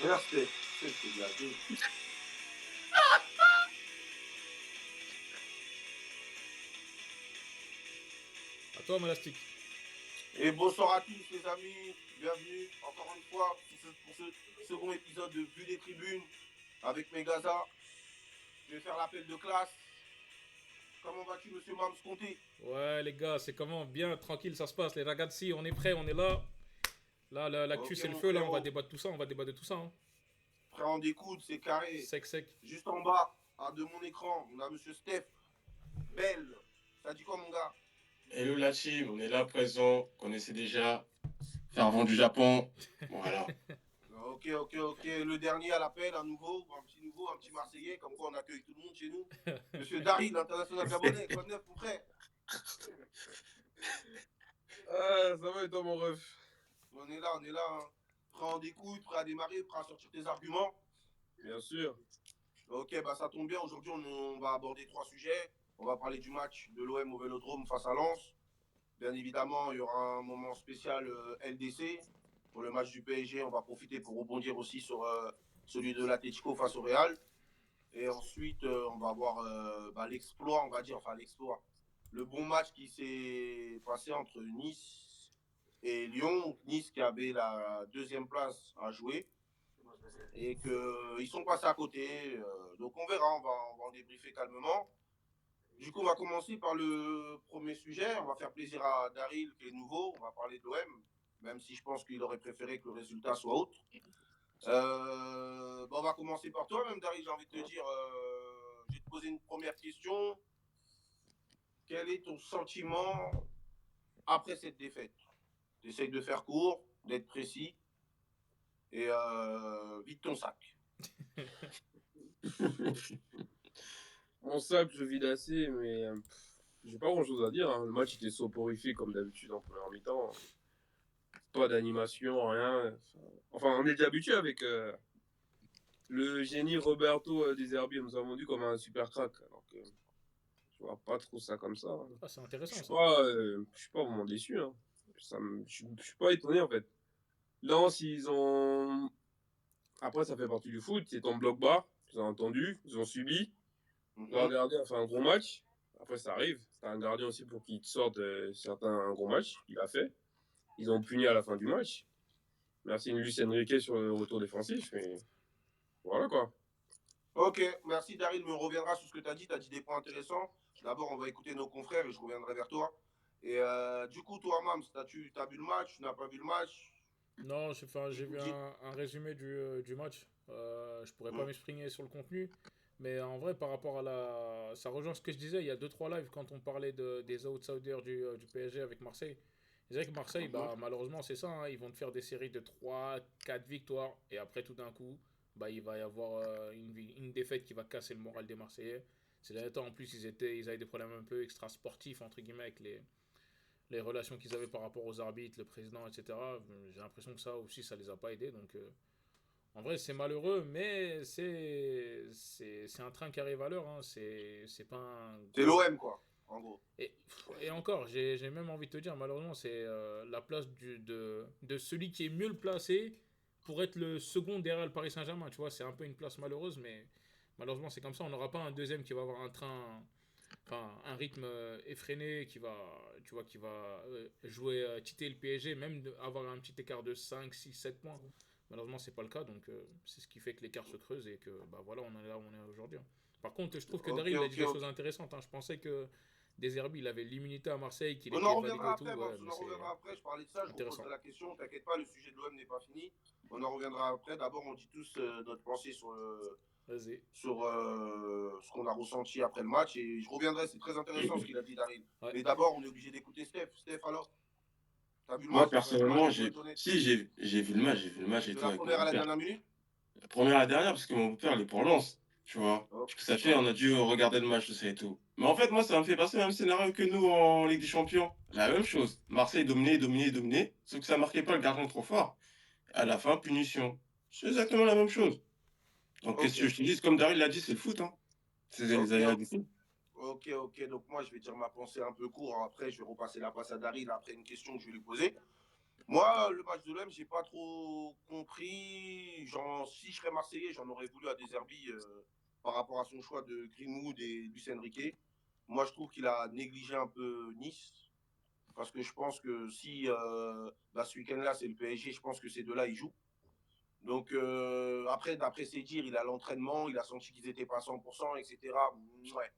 Regarde, c'était de la gueule. À toi, Malastic. Et bonsoir à tous les amis, bienvenue encore une fois pour ce second épisode de Vue des tribunes avec Megaza. Je vais faire l'appel de classe. Comment vas-tu, monsieur Mams Conté? Ouais, les gars, c'est comment? Bien, tranquille, ça se passe. Les ragazzi, on est prêts, on est là. Là, l'actu, Ok c'est le mon feu. Là, on va frérot, débattre tout ça. On va débattre de tout ça. Hein. frère en découte, c'est carré. Sec, sec. Juste en bas de mon écran, on a monsieur Steph. Belle. Ça dit quoi mon gars? Hello la team, on est là présent, connaissez déjà, fervent du Japon, voilà. Ok. Le dernier à l'appel, un petit Marseillais, comme quoi on accueille tout le monde chez nous. Monsieur Daryl, l'international gabonais, quoi de neuf mon frère? Ah, ça va et toi, mon ref? On est là, hein. Prêt à en découdre, prêt à démarrer, prêt à sortir tes arguments. Bien sûr. Ok, bah ça tombe bien. Aujourd'hui, on va aborder trois sujets. On va parler du match de l'OM au Vélodrome face à Lens. Bien évidemment, il y aura un moment spécial LDC. Pour le match du PSG, on va profiter pour rebondir aussi sur celui de l'Atlético face au Real. Et ensuite, on va voir l'exploit, on va dire, enfin l'exploit. Le bon match qui s'est passé entre Nice et Lyon. Nice qui avait la deuxième place à jouer et qu'ils sont passés à côté. Donc on verra, on va en débriefer calmement. Du coup, on va commencer par le premier sujet. On va faire plaisir à Daryl qui est nouveau. On va parler de l'OM, même si je pense qu'il aurait préféré que le résultat soit autre. On va commencer par toi, même Daryl, j'ai envie de te dire. Je vais te poser une première question. Quel est ton sentiment après cette défaite? Essaye de faire court, d'être précis et vide ton sac. Mon sac, je vide assez, mais j'ai pas grand chose à dire. Hein. Le match était soporifique comme d'habitude en première mi-temps. Pas d'animation, rien. Enfin, on est déjà habitué avec le génie Roberto De Zerbi. On nous a vendu comme un super crack. Alors que je vois pas trop ça comme ça. Hein. Ah, c'est intéressant ça. Je suis pas vraiment déçu. Hein. Je suis pas étonné en fait. Lens, ils ont. Après, ça fait partie du foot. C'est ton bloc bas. Ils ont entendu, ils ont subi. Le gardien a fait un gros match. Après, ça arrive. T'as un gardien aussi pour qu'il te sorte certains gros matchs. Il a fait. Ils ont puni à la fin du match. Merci Luis Enrique sur le retour défensif. Mais voilà quoi. Ok, merci Daryl, mais on reviendra sur ce que tu as dit. Tu as dit des points intéressants. D'abord, on va écouter nos confrères et je reviendrai vers toi. Et du coup, toi, Mams, tu as vu le match, tu n'as pas vu le match? Non, j'ai vu Dis- un résumé du match. Je pourrais pas Hum, m'exprimer sur le contenu. Mais en vrai, par rapport à la. Ça rejoint ce que je disais il y a deux trois lives quand on parlait des outsiders du PSG avec Marseille. Je disais que Marseille, hum. bah, malheureusement, c'est ça. Hein. Ils vont te faire des séries de 3 4 victoires. Et après, tout d'un coup, bah, il va y avoir une défaite qui va casser le moral des Marseillais. Ces derniers temps, en plus, ils avaient des problèmes un peu extra-sportifs, entre guillemets, avec les relations qu'ils avaient par rapport aux arbitres, le président, etc. J'ai l'impression que ça aussi, ça les a pas aidés. Donc, en vrai, c'est malheureux, mais c'est un train qui arrive à l'heure. Hein. C'est pas un C'est gros. l'OM, quoi, en gros. Et encore, j'ai même envie de te dire, malheureusement, c'est la place de celui qui est mieux le placé pour être le second derrière le Paris Saint-Germain. Tu vois, c'est un peu une place malheureuse, mais malheureusement, c'est comme ça. On n'aura pas un deuxième qui va avoir un train, enfin, un rythme effréné qui va, tu vois, qui va jouer, titer le PSG, même avoir un petit écart de 5 6 7 points. Malheureusement, c'est pas le cas, donc c'est ce qui fait que l'écart se creuse et que bah voilà, on est là où on est aujourd'hui. Hein. Par contre, je trouve que Ok, Daryl il a dit ok, des ok. choses intéressantes. Hein. Je pensais que Deserbi, il avait l'immunité à Marseille, qu'il On en était validé reviendra et tout, après, Mams, ouais, on mais en c'est reviendra après. Je parlais de ça, je intéressant. reposerai la question. T'inquiète pas, le sujet de l'OM n'est pas fini. On en reviendra après. D'abord, on dit tous notre pensée Vas-y. sur ce qu'on a ressenti après le match. Et je reviendrai, c'est très intéressant ce qu'il a dit, Daryl. Ouais. Mais d'abord, on est obligé d'écouter Steph. Steph, alors, t'as vu le Moi match, t'as pas vu le match, personnellement, il faut être honnête. j'ai vu le match, j'ai vu le match et De tout la avec mon première à la beau-père. dernière minute? La première à la dernière, parce que mon beau-père, il est pour Lens, tu vois. Oh, Ce que ça fait, ok. on a dû regarder le match, tout ça et tout. Mais en fait, moi, ça me fait passer le même scénario que nous en Ligue des Champions. La même chose. Marseille dominé, sauf que ça marquait pas le gardien trop fort. À la fin, punition. C'est exactement la même chose. Donc, Ok, qu'est-ce que je te dis? Comme Daryl l'a dit, c'est le foot, hein. C'est les ok, aléas du foot. ok. Donc moi, je vais dire ma pensée un peu court. Après, je vais repasser la passe à Daryl après une question que je vais lui poser. Moi, le match de l'OM, j'ai pas trop compris. Si je serais Marseillais, j'en aurais voulu à De Zerbi par rapport à son choix de Greenwood et Luis Enrique. Moi, je trouve qu'il a négligé un peu Nice. Parce que je pense que si ce week-end-là, c'est le PSG, je pense que ces deux-là, ils jouent. Donc, après, d'après ses dires, il a l'entraînement, il a senti qu'ils n'étaient pas à 100%, etc. Ouais,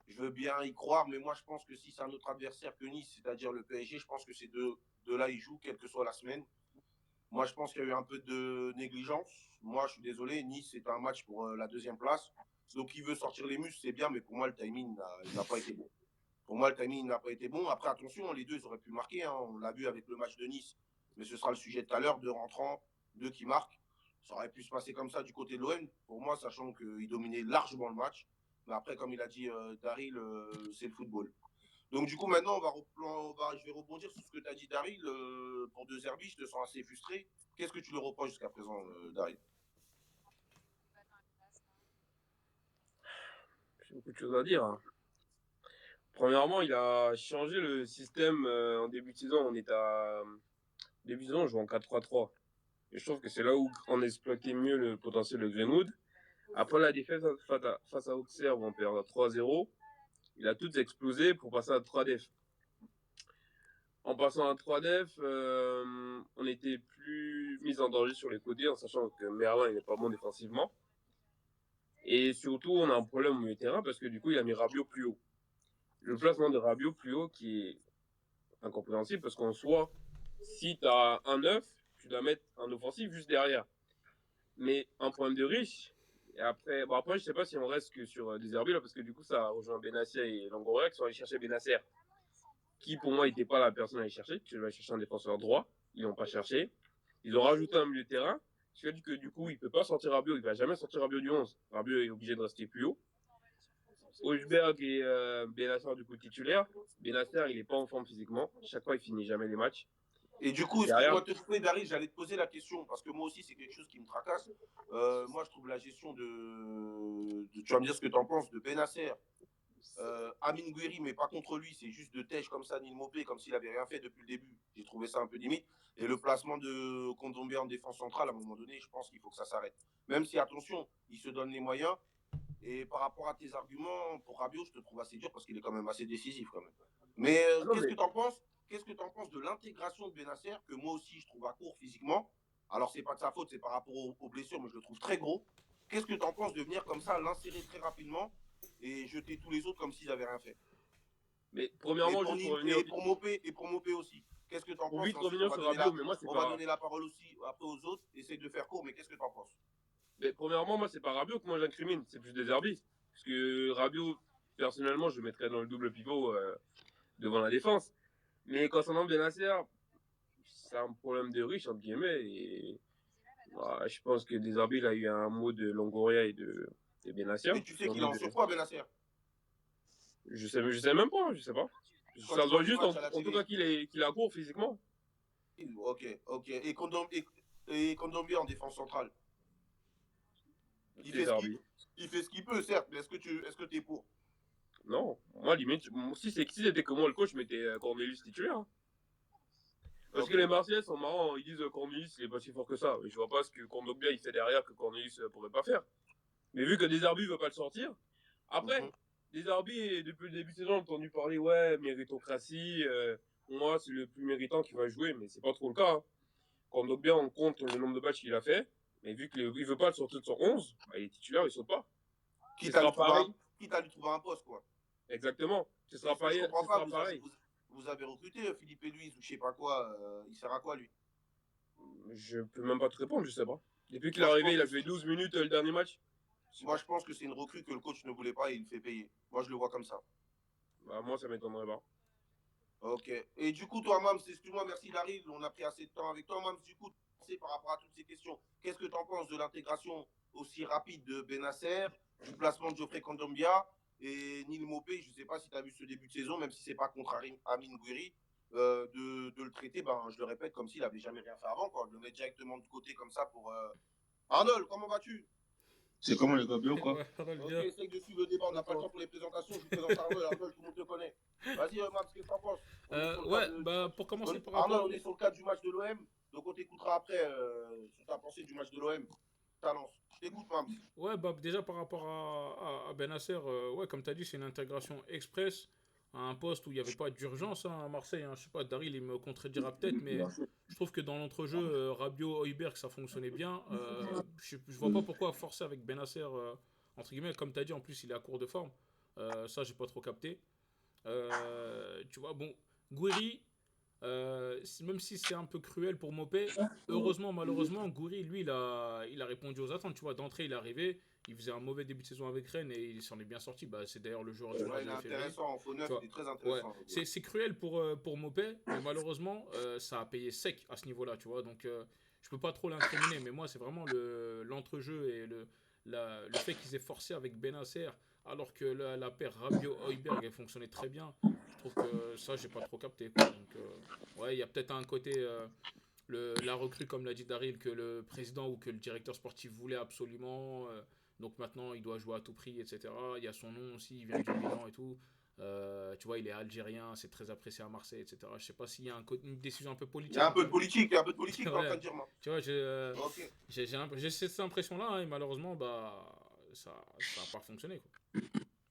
je veux bien y croire, mais moi, je pense que si c'est un autre adversaire que Nice, c'est-à-dire le PSG, je pense que ces deux-là, ils jouent, quelle que soit la semaine. Moi, je pense qu'il y a eu un peu de négligence. Moi, je suis désolé, Nice, c'est un match pour la deuxième place. Donc, il veut sortir les muscles, c'est bien, mais pour moi, le timing n'a pas été bon. Pour moi, le timing n'a pas été bon. Après, attention, les deux, ils auraient pu marquer. Hein. On l'a vu avec le match de Nice, mais ce sera le sujet tout à l'heure, deux rentrants, deux qui marquent. Ça aurait pu se passer comme ça du côté de l'OM, pour moi, sachant qu'il dominait largement le match. Mais après, comme il a dit Daryl, c'est le football. Donc, du coup, maintenant, je vais rebondir sur ce que tu as dit, Daryl. Pour De Zerbi, je te sens assez frustré. Qu'est-ce que tu le reproches jusqu'à présent, Daryl? J'ai beaucoup de choses à dire, hein. Premièrement, il a changé le système en début de saison. Début de saison, on joue en 4-3-3. Et je trouve que c'est là où on exploitait mieux le potentiel de Greenwood. Après la défaite face à Auxerre, où on perd 3-0, il a tout explosé pour passer à 3 def. En passant à 3 def, on était plus mis en danger sur les côtés, en sachant que Merlin il n'est pas bon défensivement. Et surtout, on a un problème au milieu de terrain parce que du coup, il a mis Rabiot plus haut. Le placement de Rabiot plus haut qui est incompréhensible parce qu'en soi, si tu as un 9, tu dois mettre un offensif juste derrière. Mais un problème de riche. Et après, après, je sais pas si on reste que sur des herbiers là, parce que du coup, ça rejoint Benassia et Longoria qui sont allés chercher Benasser, qui pour moi n'était pas la personne à aller chercher. Tu vas chercher un défenseur droit. Ils l'ont pas cherché. Ils ont rajouté un milieu de terrain. Ce qui fait que du coup, il peut pas sortir Rabiot. Il va jamais sortir Rabiot du 11. Rabiot est obligé de rester plus haut. Hojberg et Benasser du coup titulaire. Benasser, il est pas en forme physiquement. Chaque fois, il finit jamais les matchs. Et du coup, Derrière, excuse-moi de te couper, Daryl, j'allais te poser la question, parce que moi aussi, c'est quelque chose qui me tracasse. Moi, je trouve la gestion tu vas me dire ce que tu en penses, de Benasser, Amin Gouiri, mais pas contre lui, c'est juste de tèche comme ça, Nil Mopé, comme s'il avait rien fait depuis le début. J'ai trouvé ça un peu limite. Et le placement de Kondogbia en défense centrale, à un moment donné, je pense qu'il faut que ça s'arrête. Même si, attention, il se donne les moyens. Et par rapport à tes arguments, pour Rabiot, je te trouve assez dur parce qu'il est quand même assez décisif quand même. Mais non, qu'est-ce que mais tu en penses? Qu'est-ce que tu en penses de l'intégration de Benasser, que moi aussi je trouve à court physiquement? Alors c'est pas de sa faute, c'est par rapport aux blessures, mais je le trouve très gros. Qu'est-ce que tu en penses de venir comme ça, l'insérer très rapidement et jeter tous les autres comme s'ils n'avaient rien fait? Et premièrement, pour, juste pour Nîmes, revenir et pour Mopé aussi. Qu'est-ce que tu en pour penses? vite Et ensuite, on revenir va sur donner Rabiot, mais moi, c'est on va pas. donner la parole aussi après aux autres. Essaye de faire court, mais qu'est-ce que tu en penses? Mais premièrement, moi, c'est pas Rabiot que moi j'incrimine, c'est plus des Herbis. Parce que Rabiot, personnellement, je le mettrais dans le double pivot devant la défense. Mais concernant Benasser, c'est un problème de riche, entre guillemets. Et je pense que des Herbis, il a eu un mot de Longoria et de Benasser. Et tu sais Ils ont qu'il est dit en surpoids, Benasser. je sais même pas, je sais pas. Quand Ça tu se vois voit les juste, matchs à la en tout cas, télé. qu'il a court physiquement. Ok, ok. Et Kondogbia en défense centrale. Il fait Des ce qu'il Herbis. il fait ce qu'il peut, certes, mais est-ce que tu es pour? Non, moi, limite, si c'était que moi le coach, je mettais Cornelius titulaire, hein. Parce que Ok. les Marseillais sont marrants, ils disent Cornelius il est pas si fort que ça. Mais je vois pas ce que Kondogbia il fait derrière que Cornelius pourrait pas faire. Mais vu que Desarbi veut pas le sortir, après, Mhm. Desarbi, depuis le début de saison, j'ai entendu parler, ouais, méritocratie, moi c'est le plus méritant qui va jouer, mais c'est pas trop le cas, hein. Kondogbia, on compte le nombre de matchs qu'il a fait, mais vu qu'il veut pas le sortir de son 11, bah, il est titulaire, il saute pas. Ce Quitte à lui sera trouver pareil, un poste, quoi. exactement. Et ce que je comprends Ce pas, sera pareil. vous avez recruté Philippe Luiz ou je sais pas quoi. Il sert à quoi, lui? Je peux même pas te répondre, je sais pas. Depuis qu'il est Moi, je arrivé, pense il a que joué 12 minutes le dernier match. Je sais moi, pas. je pense que c'est une recrue que le coach ne voulait pas et il fait payer. Moi, je le vois comme ça. Bah, moi, ça m'étonnerait pas. Ok. Et du coup, toi, Mams, excuse-moi, merci Larry, on a pris assez de temps avec toi, Mams. Du coup, par rapport à toutes ces questions, qu'est-ce que tu en penses de l'intégration aussi rapide de Benasser, du placement de Geoffrey Kondogbia et Nil Mopé? Je ne sais pas si tu as vu ce début de saison, même si c'est pas contre Amin Gouiri, de le traiter, ben, je le répète, comme s'il n'avait jamais rien fait avant, quoi. De le mettre directement de côté comme ça pour. Arnold, comment vas-tu? C'est comment les gars, bien ou quoi? Ouais, Arnold, Ok, bien. essaye de suivre le débat, on n'a pas le temps pour les présentations. Je vous présente Arnold, Arnold, tout le monde te connaît. Vas-y, Max, qu'est-ce que t'en penses? On est sur le cas Ouais, du bah match. pour commencer par Arnold, rapport. on est sur le cas du match de l'OM. Donc on t'écoutera après sur ta pensée du match de l'OM. Talence. Je t'écoute, Mams. Ouais, bah déjà par rapport à Benasser, ouais, comme tu as dit, c'est une intégration express à un poste où il n'y avait pas d'urgence hein, à Marseille. Hein. Je sais pas, Daryl, il me contredira peut-être, mais je trouve que dans l'entrejeu, Rabiot, Højbjerg, ça fonctionnait bien. Je vois pas pourquoi forcer avec Benasser, entre guillemets, comme tu as dit, en plus, il est à court de forme. Ça, j'ai pas trop capté. Tu vois, bon, Gouiri, même si c'est un peu cruel pour Mopé, heureusement, malheureusement, Gouiri, lui, il a répondu aux attentes. Tu vois, d'entrée, il est arrivé, il faisait un mauvais début de saison avec Rennes et il s'en est bien sorti. Bah, c'est d'ailleurs le joueur du match Ouais, il est de février. intéressant. En faux Tu neuf, il vois, est très ouais, intéressant. c'est cruel pour Mopé, mais malheureusement, ça a payé sec à ce niveau-là. Tu vois, donc je peux pas trop l'incriminer, mais moi, c'est vraiment l'entrejeu et le fait qu'ils aient forcé avec Benasser, alors que la paire Rabiot-Højbjerg, elle fonctionnait très bien. Je trouve que ça, j'ai pas trop capté, quoi. Donc, ouais, il y a peut-être un côté, la recrue, comme l'a dit Daryl, que le président ou que le directeur sportif voulait absolument. Donc maintenant, il doit jouer à tout prix, etc. Il y a son nom aussi, il vient du Milan et tout. Tu vois, il est algérien, c'est très apprécié à Marseille, etc. Je sais pas s'il y a une décision un peu Il y a politique. un peu de politique, il y a un peu de politique, t'es en train Ouais. de dire, Mams. Tu vois, Ok. j'ai cette impression-là, hein, et malheureusement, bah, ça a pas fonctionné, quoi.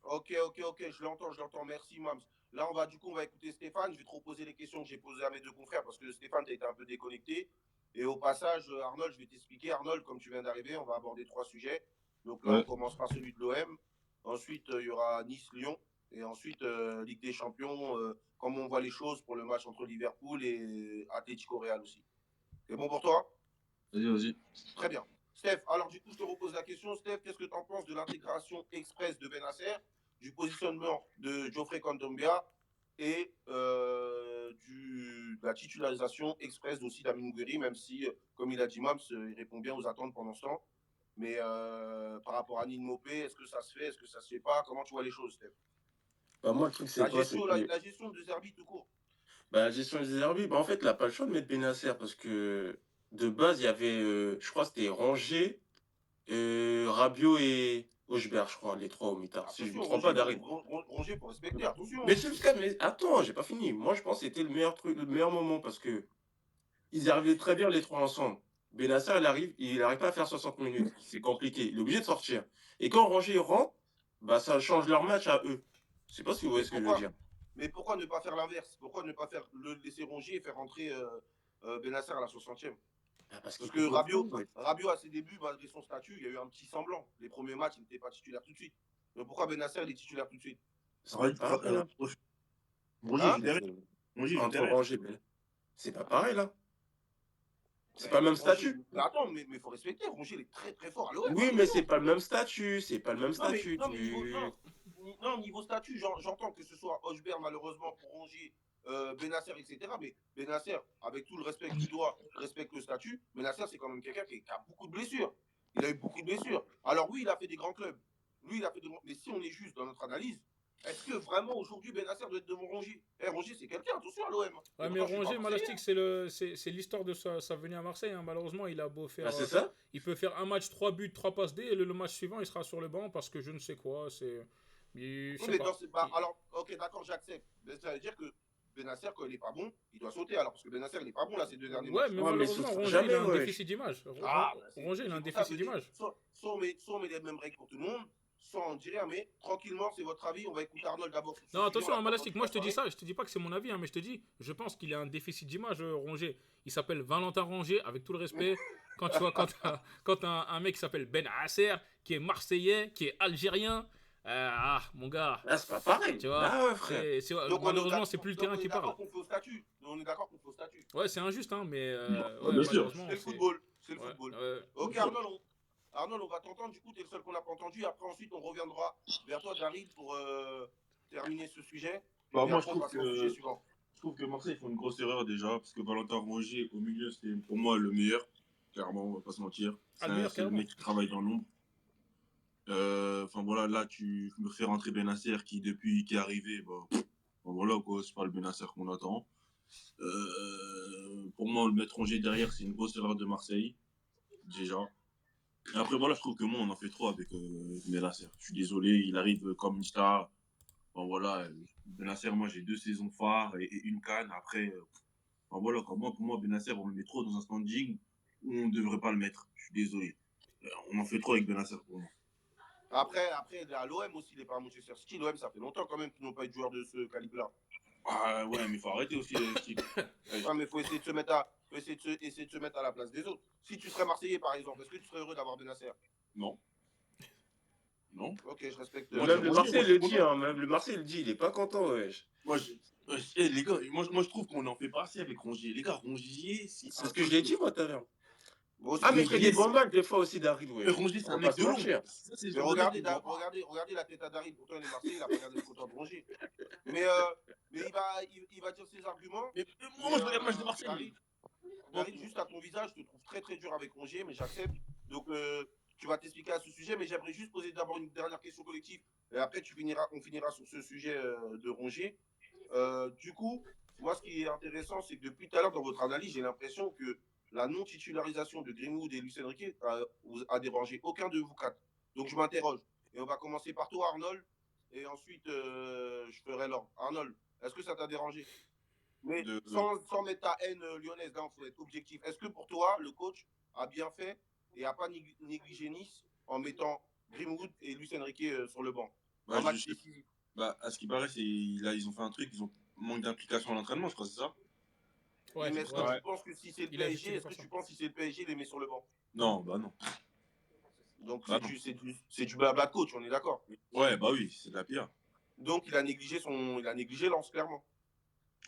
Ok, je l'entends. Merci, Mams. Là, on va écouter Stéphane. Je vais te reposer les questions que j'ai posées à mes deux confrères parce que Stéphane, tu été un peu déconnecté. Et au passage, Arnold, je vais t'expliquer. Arnold, comme tu viens d'arriver, on va aborder trois sujets. Donc là, on Ouais. commence par celui de l'OM. Ensuite, il y aura Nice-Lyon. Et ensuite, Ligue des Champions, comment on voit les choses pour le match entre Liverpool et Atlético Real aussi. C'est bon pour toi? Vas-y. Très bien. Steph, alors du coup, je te repose la question. Steph, qu'est-ce que tu en penses de l'intégration express de Benasser, du positionnement de Geoffrey Kondogbia et de la titularisation express aussi d'Amin Gouiri, même si, comme il a dit Mams, il répond bien aux attentes pendant ce temps. Mais par rapport à Nîmes Mopé, est-ce que ça se fait, est-ce que ça se fait pas? Comment tu vois les choses, Steph? Bah, moi, le truc, c'est quoi? C'est que La gestion de Zerbi tout court. bah, la gestion des RB, bah, en fait, il n'a pas le choix de mettre Benacer parce que de base, il y avait, je crois, que c'était Rongier, Rabiot et Hochberg, je crois, les trois au mitard. Si je ne me Attention, trompe pas, Daryl. Roger, faut respecter, attention. Mais c'est le cas, mais attends, j'ai pas fini. Moi, je pense que c'était le meilleur truc, le meilleur moment parce que ils arrivaient très bien les trois ensemble. Benacer, il n'arrive pas à faire 60 minutes. C'est compliqué. Il est obligé de sortir. Et quand Rongier rentre, bah, ça change leur match à eux. Je sais pas si vous voyez ce que je veux dire. Mais pourquoi ne pas faire l'inverse? Pourquoi ne pas le laisser Rongier et faire rentrer Benasser à la 60e? Ah, parce Parce qu'il que peut pas faire, ouais. Rabiot, à ses débuts, malgré son statut, il y a eu un petit semblant. Les premiers matchs, il n'était pas titulaire tout de suite. Mais pourquoi Benasser, il est titulaire tout de suite? C'est pas pareil, là. Rongier, Hein? joue derrière. Rongier, joue Entre derrière. Rongier, c'est pas pareil, là. C'est pas le même statut. Mais attends, mais il faut respecter. Rongier, il est très très fort à l'OM. Oui, mais c'est pas le même statut. C'est pas le même statut. Non, niveau statut, j'entends que ce soit Hochberg, malheureusement, pour Rongier, Benasser, etc. Mais Benasser, avec tout le respect que tu dois, respecte le statut. Benasser, c'est quand même quelqu'un qui a beaucoup de blessures. Il a eu beaucoup de blessures. Alors oui, il a fait des grands clubs. Mais si on est juste dans notre analyse, est-ce que vraiment aujourd'hui Benasser doit être devant Rongier? Rongier, c'est quelqu'un, attention à l'OM. Ouais, mais Rongier, Malastic, c'est l'histoire de sa venue à Marseille. Hein. Malheureusement, il a beau faire. Ah, c'est ça? Il peut faire un match, 3 buts, 3 passes D, et le match suivant, il sera sur le banc parce que je ne sais quoi. Alors, ok, d'accord, j'accepte. Mais ça veut dire que Benasser, quand il n'est pas bon, il doit sauter. Alors, parce que Benasser, il n'est pas bon là ces deux derniers matchs. Mais Ouais, mais malheureusement, sauf Rongier, jamais, il a un ouais. déficit d'image. Rongier, il a un C'est pour ça déficit que je dis, d'image. soit on met les mêmes règles pour tout le monde, soit on dit rien, mais tranquillement, c'est votre avis. On va écouter Arnold d'abord. Non, attention, hein, Malastic, moi je te dis ça, je te dis pas que c'est mon avis, hein, mais je te dis, je pense qu'il a un déficit d'image, Rongier. Il s'appelle Valentin Rongier, avec tout le respect. Quand tu vois, quand un mec qui s'appelle Benasser, qui est marseillais, qui est algérien, mon gars. Là, c'est pas pareil. Tu vois, Ah ouais, frère. malheureusement, c'est plus le terrain qui parle. On est d'accord qu'on fait au statut. Ouais, c'est injuste, hein, mais bien sûr. C'est le football. C'est le Ouais, football. ouais. Ok, Arnold, on va t'entendre. Du coup, t'es le seul qu'on n'a pas entendu. Après, ensuite, on reviendra vers toi, Daryl, pour terminer ce sujet. Bah, Et moi, après, on passera au sujet suivant. je trouve que Marseille font une grosse erreur déjà, parce que Valentin Rongier, au milieu, c'est pour moi le meilleur. Clairement, on va pas se mentir. C'est le mec qui travaille dans l'ombre. Enfin voilà, là, tu me fais rentrer Benasser qui, depuis qui est arrivé, bon, voilà quoi, c'est pas le Benasser qu'on attend. Pour moi, le mettre Rongier derrière, c'est une grosse erreur de Marseille, déjà. Après, voilà, je trouve que moi, on en fait trop avec Benasser. Je suis désolé, il arrive comme une star. Bon, voilà, Benasser, moi, j'ai 2 saisons phares et une canne. Après, enfin, voilà, quoi. Moi, pour moi, Benasser, on le met trop dans un standing où on ne devrait pas le mettre. Je suis désolé. On en fait trop avec Benasser pour moi. Après, à l'OM aussi, il n'est pas à Manchester City. L'OM, ça fait longtemps quand même qu'ils n'ont pas eu de joueur de ce calibre-là. Ah ouais, mais il faut arrêter aussi les styles. Ouais, mais il faut essayer de se mettre à la place des autres. Si tu serais Marseillais, par exemple, est-ce que tu serais heureux d'avoir Benasser? Non. Non. Ok, je respecte. Moi, Même j'aime le Rongier, moi, Marseille je suis le dit, content. hein. Même le Marseille le dit, il est pas content, wesh. Moi, les gars, moi, je trouve qu'on en fait pas assez avec Rongier. Les gars, Rongier, c'est C'est un ce que je l'ai dit, costaud. moi, tout à l'heure. Moi aussi, Ah, mais il je fait l'ai des Rongier, dit. bons matchs, des fois aussi, Daryl, wesh. Rongier, c'est On un va mec pas de se l'ombre. mentir. Ça, c'est le Mais genre de mec qu'on voit pas. regardez la tête à Daryl. Pourtant, il est Marseillais, il n'a pas l'air d'être content de Rongier. Mais, il va dire ses arguments. Mais Mais moi, je regarde le match de Marseille. Daryl, juste à ton visage, je te trouve très très dur avec Rongier, mais j'accepte. Donc, tu vas t'expliquer à ce sujet, mais j'aimerais juste poser d'abord une dernière question collective. Et après, on finira sur ce sujet de Rongier. Du coup, moi, ce qui est intéressant, c'est que depuis tout à l'heure, dans votre analyse, j'ai l'impression que la non-titularisation de Greenwood et Luis Enrique a dérangé aucun de vous quatre. Donc, je m'interroge. Et on va commencer par toi, Arnold. Et ensuite, je ferai l'ordre. Arnold, est-ce que ça t'a dérangé? Mais De, sans mettre ta haine lyonnaise, il faut être objectif. Est-ce que pour toi, le coach a bien fait et n'a pas négligé Nice en mettant Greenwood et Luis Enrique sur le banc? bah, Un match décisif. bah, à ce qui paraît, là, ils ont fait un truc, ils ont manque d'implication à l'entraînement, je crois, c'est ça? Oui, Ouais, mais c'est est-ce pour que ça. tu Ouais. penses que si c'est le Il a PSG, justifié est-ce par que ça. tu penses que si c'est le PSG, les met sur le banc? Non, bah non. Donc Bah non. c'est du blabla de coach, on est d'accord. Ouais, bah oui, c'est de la pire. Donc il a négligé Lens, clairement.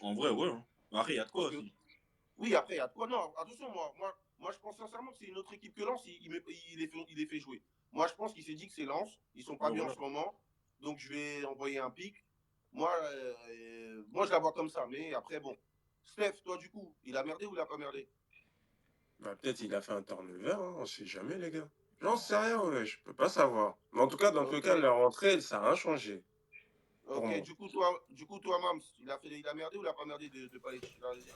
En vrai, ouais. Hein. Après, il y a de quoi Parce que aussi. oui, après, il y a de quoi. Non, attention, moi je pense sincèrement que c'est une autre équipe que Lens, il les fait jouer. Moi, je pense qu'il s'est dit que c'est Lens, ils sont pas Ouais, bien en voilà. ce moment, donc je vais envoyer un pic. Moi, je la vois comme ça, mais après, bon. Steph, toi, du coup, il a merdé ou il a pas merdé? Bah, peut-être il a fait un turnover, hein, on sait jamais, les gars. J'en sais rien, ouais, je peux pas savoir. Mais en tout cas, dans tous les Ok, cas, la rentrée, ça a rien changé, pour ok. moi. Du coup, toi, Mams, il a merdé ou il a pas merdé de pas les titulariser?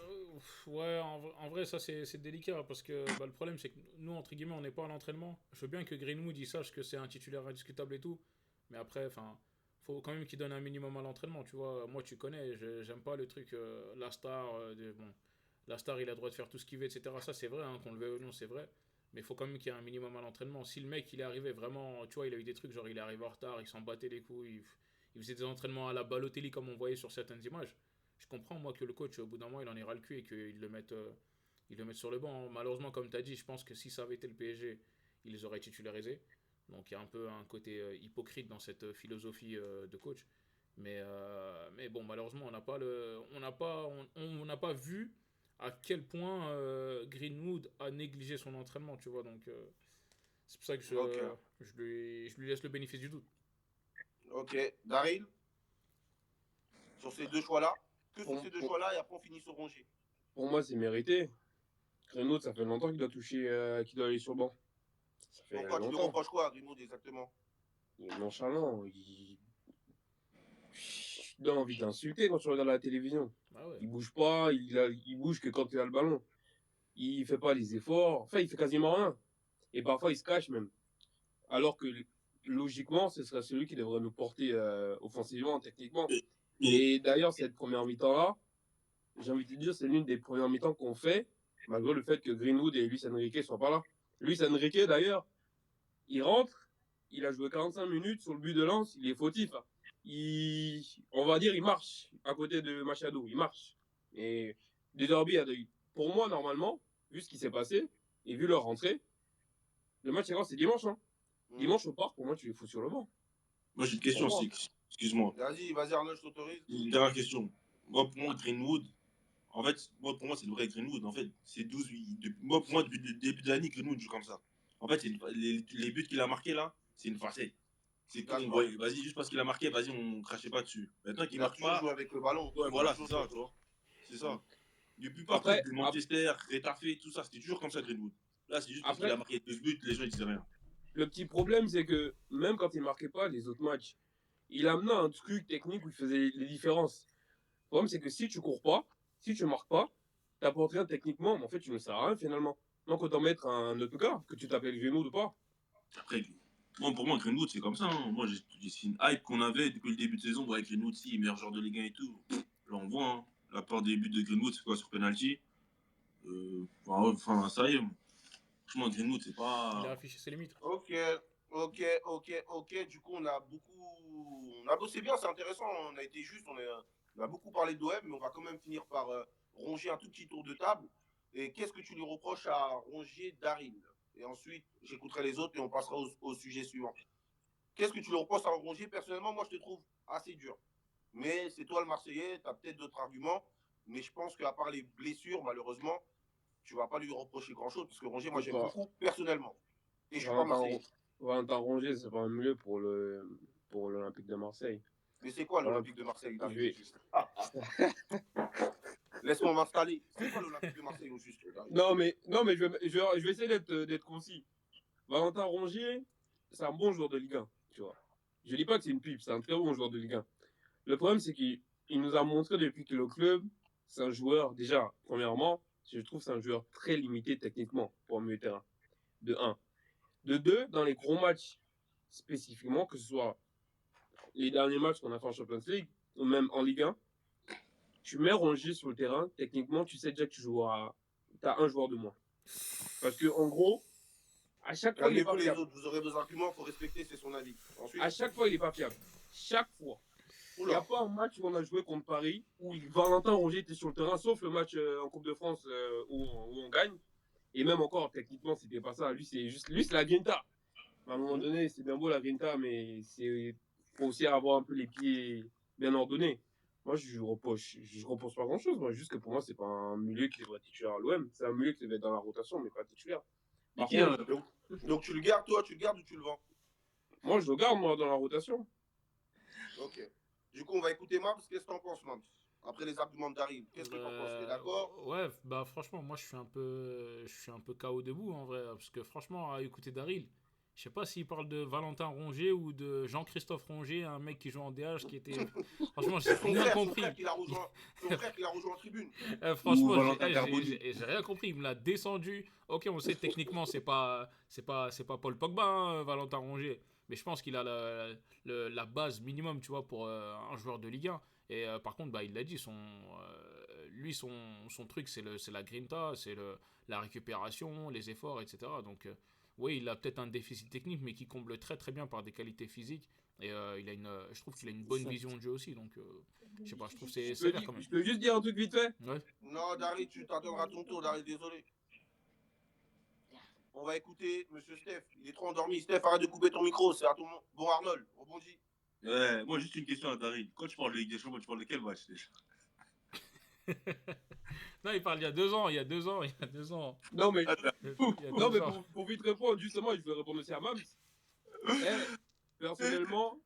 Ouais, en vrai, ça c'est délicat parce que bah, le problème c'est que nous, entre guillemets, on n'est pas à l'entraînement. Je veux bien que Greenwood il sache que c'est un titulaire indiscutable et tout, mais après, enfin, faut quand même qu'il donne un minimum à l'entraînement, tu vois. Moi, tu connais, j'aime pas le truc, la star, bon, la star il a le droit de faire tout ce qu'il veut, etc. Ça c'est vrai, hein, qu'on le veuille ou non, c'est vrai. Mais il faut quand même qu'il y ait un minimum à l'entraînement. Si le mec il est arrivé vraiment, tu vois, il a eu des trucs genre il est arrivé en retard, il s'en battait les couilles, il faisait des entraînements à la Balotelli comme on voyait sur certaines images. Je comprends, moi, que le coach, au bout d'un moment, il en ira le cul et il le mette sur le banc. Malheureusement, comme tu as dit, je pense que si ça avait été le PSG, il les aurait titularisés. Donc il y a un peu un côté hypocrite dans cette philosophie de coach. Mais bon, malheureusement, on n'a pas vu à quel point Greenwood a négligé son entraînement, tu vois. Donc c'est pour ça que Ok, je lui laisse le bénéfice du doute. ok. Daryl, sur ces deux choix-là, que sur Pour, ces deux pour- choix-là et après on finit sur Rongier. pour moi, c'est mérité. Greenwood, ça fait longtemps qu'il doit toucher, qu'il doit aller sur le banc. Ça fait Pourquoi tu lui longtemps. reproches quoi à Greenwood exactement? Il est nonchalant. Il donne envie d'insulter quand tu regardes la télévision. Ah ouais. Il bouge pas, il bouge que quand il a le ballon. Il fait pas les efforts. Enfin, il fait quasiment rien. Et parfois, il se cache même. Alors que logiquement, ce serait celui qui devrait nous porter offensivement, techniquement. Et, Et d'ailleurs, cette première mi-temps-là, j'ai envie de te dire, c'est l'une des premières mi-temps qu'on fait, malgré le fait que Greenwood et Luis Enrique soient pas là. Luis Enrique, d'ailleurs, il rentre, il a joué 45 minutes sur le but de Lens, il est fautif. Hein. On va dire, il marche à côté de Machado, il marche. Et De Derby, pour moi, normalement, vu ce qui s'est passé et vu leur rentrée, le match c'est dimanche. Hein. Dimanche au parc, pour moi, tu les fous sur le banc. moi, j'ai une Pour question moi. aussi. Excuse-moi. Vas-y, Arnold, je t'autorise. Une dernière question. Moi, pour moi, Greenwood, en fait, moi, pour moi, c'est le vrai Greenwood. En fait, c'est 12. Moi, pour moi, depuis le début de l'année, Greenwood joue comme ça. En fait, les buts qu'il a marqués là, c'est une facette. C'est con, D'accord. vas-y, juste parce qu'il a marqué, vas-y, on crachait pas dessus. Maintenant qu'il Il a marque toujours pas, joué avec le ballon. ouais, Il a voilà, c'est toujours joué ça, avec tu le ballon. vois. C'est ça. Depuis partout, Après, depuis Manchester, Rétafé, tout ça, c'était toujours comme ça, Greenwood. Là, c'est juste parce qu'il a après, marqué 12 buts, les gens ils disaient rien. le petit problème, c'est que même quand il marquait pas les autres matchs, il amenait un truc technique où il faisait les différences. Le problème, c'est que si tu cours pas, si tu marques pas, t'apportes rien techniquement, mais en fait, tu ne sers à rien finalement. Donc, autant mettre un autre gars, que tu t'appelles Greenwood ou pas. Après, pour moi, Greenwood, c'est comme ça. Hein. Moi, c'est une hype qu'on avait depuis le début de saison. Ouais, Greenwood, si, meilleur joueur de Ligue 1 et tout. Là, on voit, hein, la part des buts de Greenwood, c'est quoi sur penalty. Enfin, ça y est. Franchement, Greenwood, c'est Il a pas. affiché ses limites. Ok. Du coup, on a bossé bien, c'est intéressant. On a été juste, on a beaucoup parlé de l'OM, mais on va quand même finir par ronger un tout petit tour de table. Et qu'est-ce que tu lui reproches à Rongier, Daryl? Et ensuite, j'écouterai les autres et on passera au sujet suivant. Qu'est-ce que tu lui reproches à Rongier? Personnellement, moi, je te trouve assez dur. Mais c'est toi le Marseillais, tu as peut-être d'autres arguments. Mais je pense qu'à part les blessures, malheureusement, tu vas pas lui reprocher grand-chose. Parce que Rongier, moi, C'est j'aime pas. beaucoup, personnellement. Et je suis pas Valentin, Marseillais. Valentin Rongier, c'est pas un milieu pour l'Olympique de Marseille. Mais c'est quoi Voilà. l'Olympique de Marseille, Je Daryl, vais- juste Laisse-moi m'installer. C'est quoi l'Olympique de Marseille, au juste, Daryl? Non, mais je vais essayer d'être concis. Valentin Rongier, c'est un bon joueur de Ligue 1, tu vois. Je dis pas que c'est une pipe, c'est un très bon joueur de Ligue 1. Le problème, c'est qu'il nous a montré depuis qu'il est au club, c'est un joueur, déjà, premièrement, je trouve que c'est un joueur très limité techniquement pour un milieu de terrain. De 1. De 2, dans les gros matchs spécifiquement, que ce soit les derniers matchs qu'on a fait en Champions League, ou même en Ligue 1, tu mets Rongier sur le terrain, techniquement, tu sais déjà que tu as un joueur de moins. Parce que en gros, à chaque fois, il est pas Calmez-vous les fiable. autres, vous aurez vos arguments, il faut respecter, c'est son avis. Ensuite, À chaque fois, il est pas fiable. Chaque fois. Il n'y oula, a pas un match où on a joué contre Paris où Valentin Rongier était sur le terrain, sauf le match en Coupe de France où on gagne. Et même encore, techniquement, c'était pas ça. Lui, c'est la grinta. À un moment donné, c'est bien beau la grinta, mais il faut aussi avoir un peu les pieds bien ordonnés. Moi, je reproche pas grand-chose. Moi, juste que pour moi, c'est pas un milieu qui devrait être titulaire à l'OM. C'est un milieu qui devrait être dans la rotation, mais pas titulaire. Mais Par qui a. contre, donc tu le gardes, toi, tu le gardes ou tu le vends? moi, je le garde, moi, dans la rotation. Ok. Du coup, on va écouter Mams. Qu'est-ce que t'en penses, Mams? Après les arguments de Daryl, qu'est-ce que t'en penses? T'es d'accord? Ouais, bah franchement, moi je suis un peu KO debout en vrai, parce que franchement, à écouter Daryl, je sais pas s'il parle de Valentin Rongier ou de Jean-Christophe Rongier, un mec qui joue en DH qui était. Franchement, j'ai rien compris. Son frère qui l'a rejoint en tribune. Ou Franchement, Valentin Carboni. j'ai rien compris. Il me l'a descendu. Ok, on sait techniquement, c'est pas Paul Pogba, hein, Valentin Rongier. Mais je pense qu'il a la base minimum, tu vois, pour un joueur de Ligue 1. Et par contre, bah, il l'a dit, lui, son truc, c'est la grinta, la récupération, les efforts, etc. Donc, oui, il a peut-être un déficit technique, mais qui comble très très bien par des qualités physiques. Et je trouve qu'il a une bonne vision de jeu aussi. Donc, je sais pas, je trouve que c'est sévère quand même. Je peux juste dire un truc vite fait. Ouais. Non, Daryl, tu t'attendras ton tour, Daryl, désolé. On va écouter Monsieur Steph. Il est trop endormi. Steph, arrête de couper ton micro, c'est à ton nom. Bon, Arnold, rebondis. Ouais, moi, juste une question à Daryl. Quand tu parles de Ligue des Champions, tu parles de quel match déjà? Non, il parle il y a 2 ans, il y a 2 ans, il y a 2 ans. Non, mais, Il y a non, mais 2 ans. pour vite répondre, justement, je vais répondre aussi à Mams. Personnellement,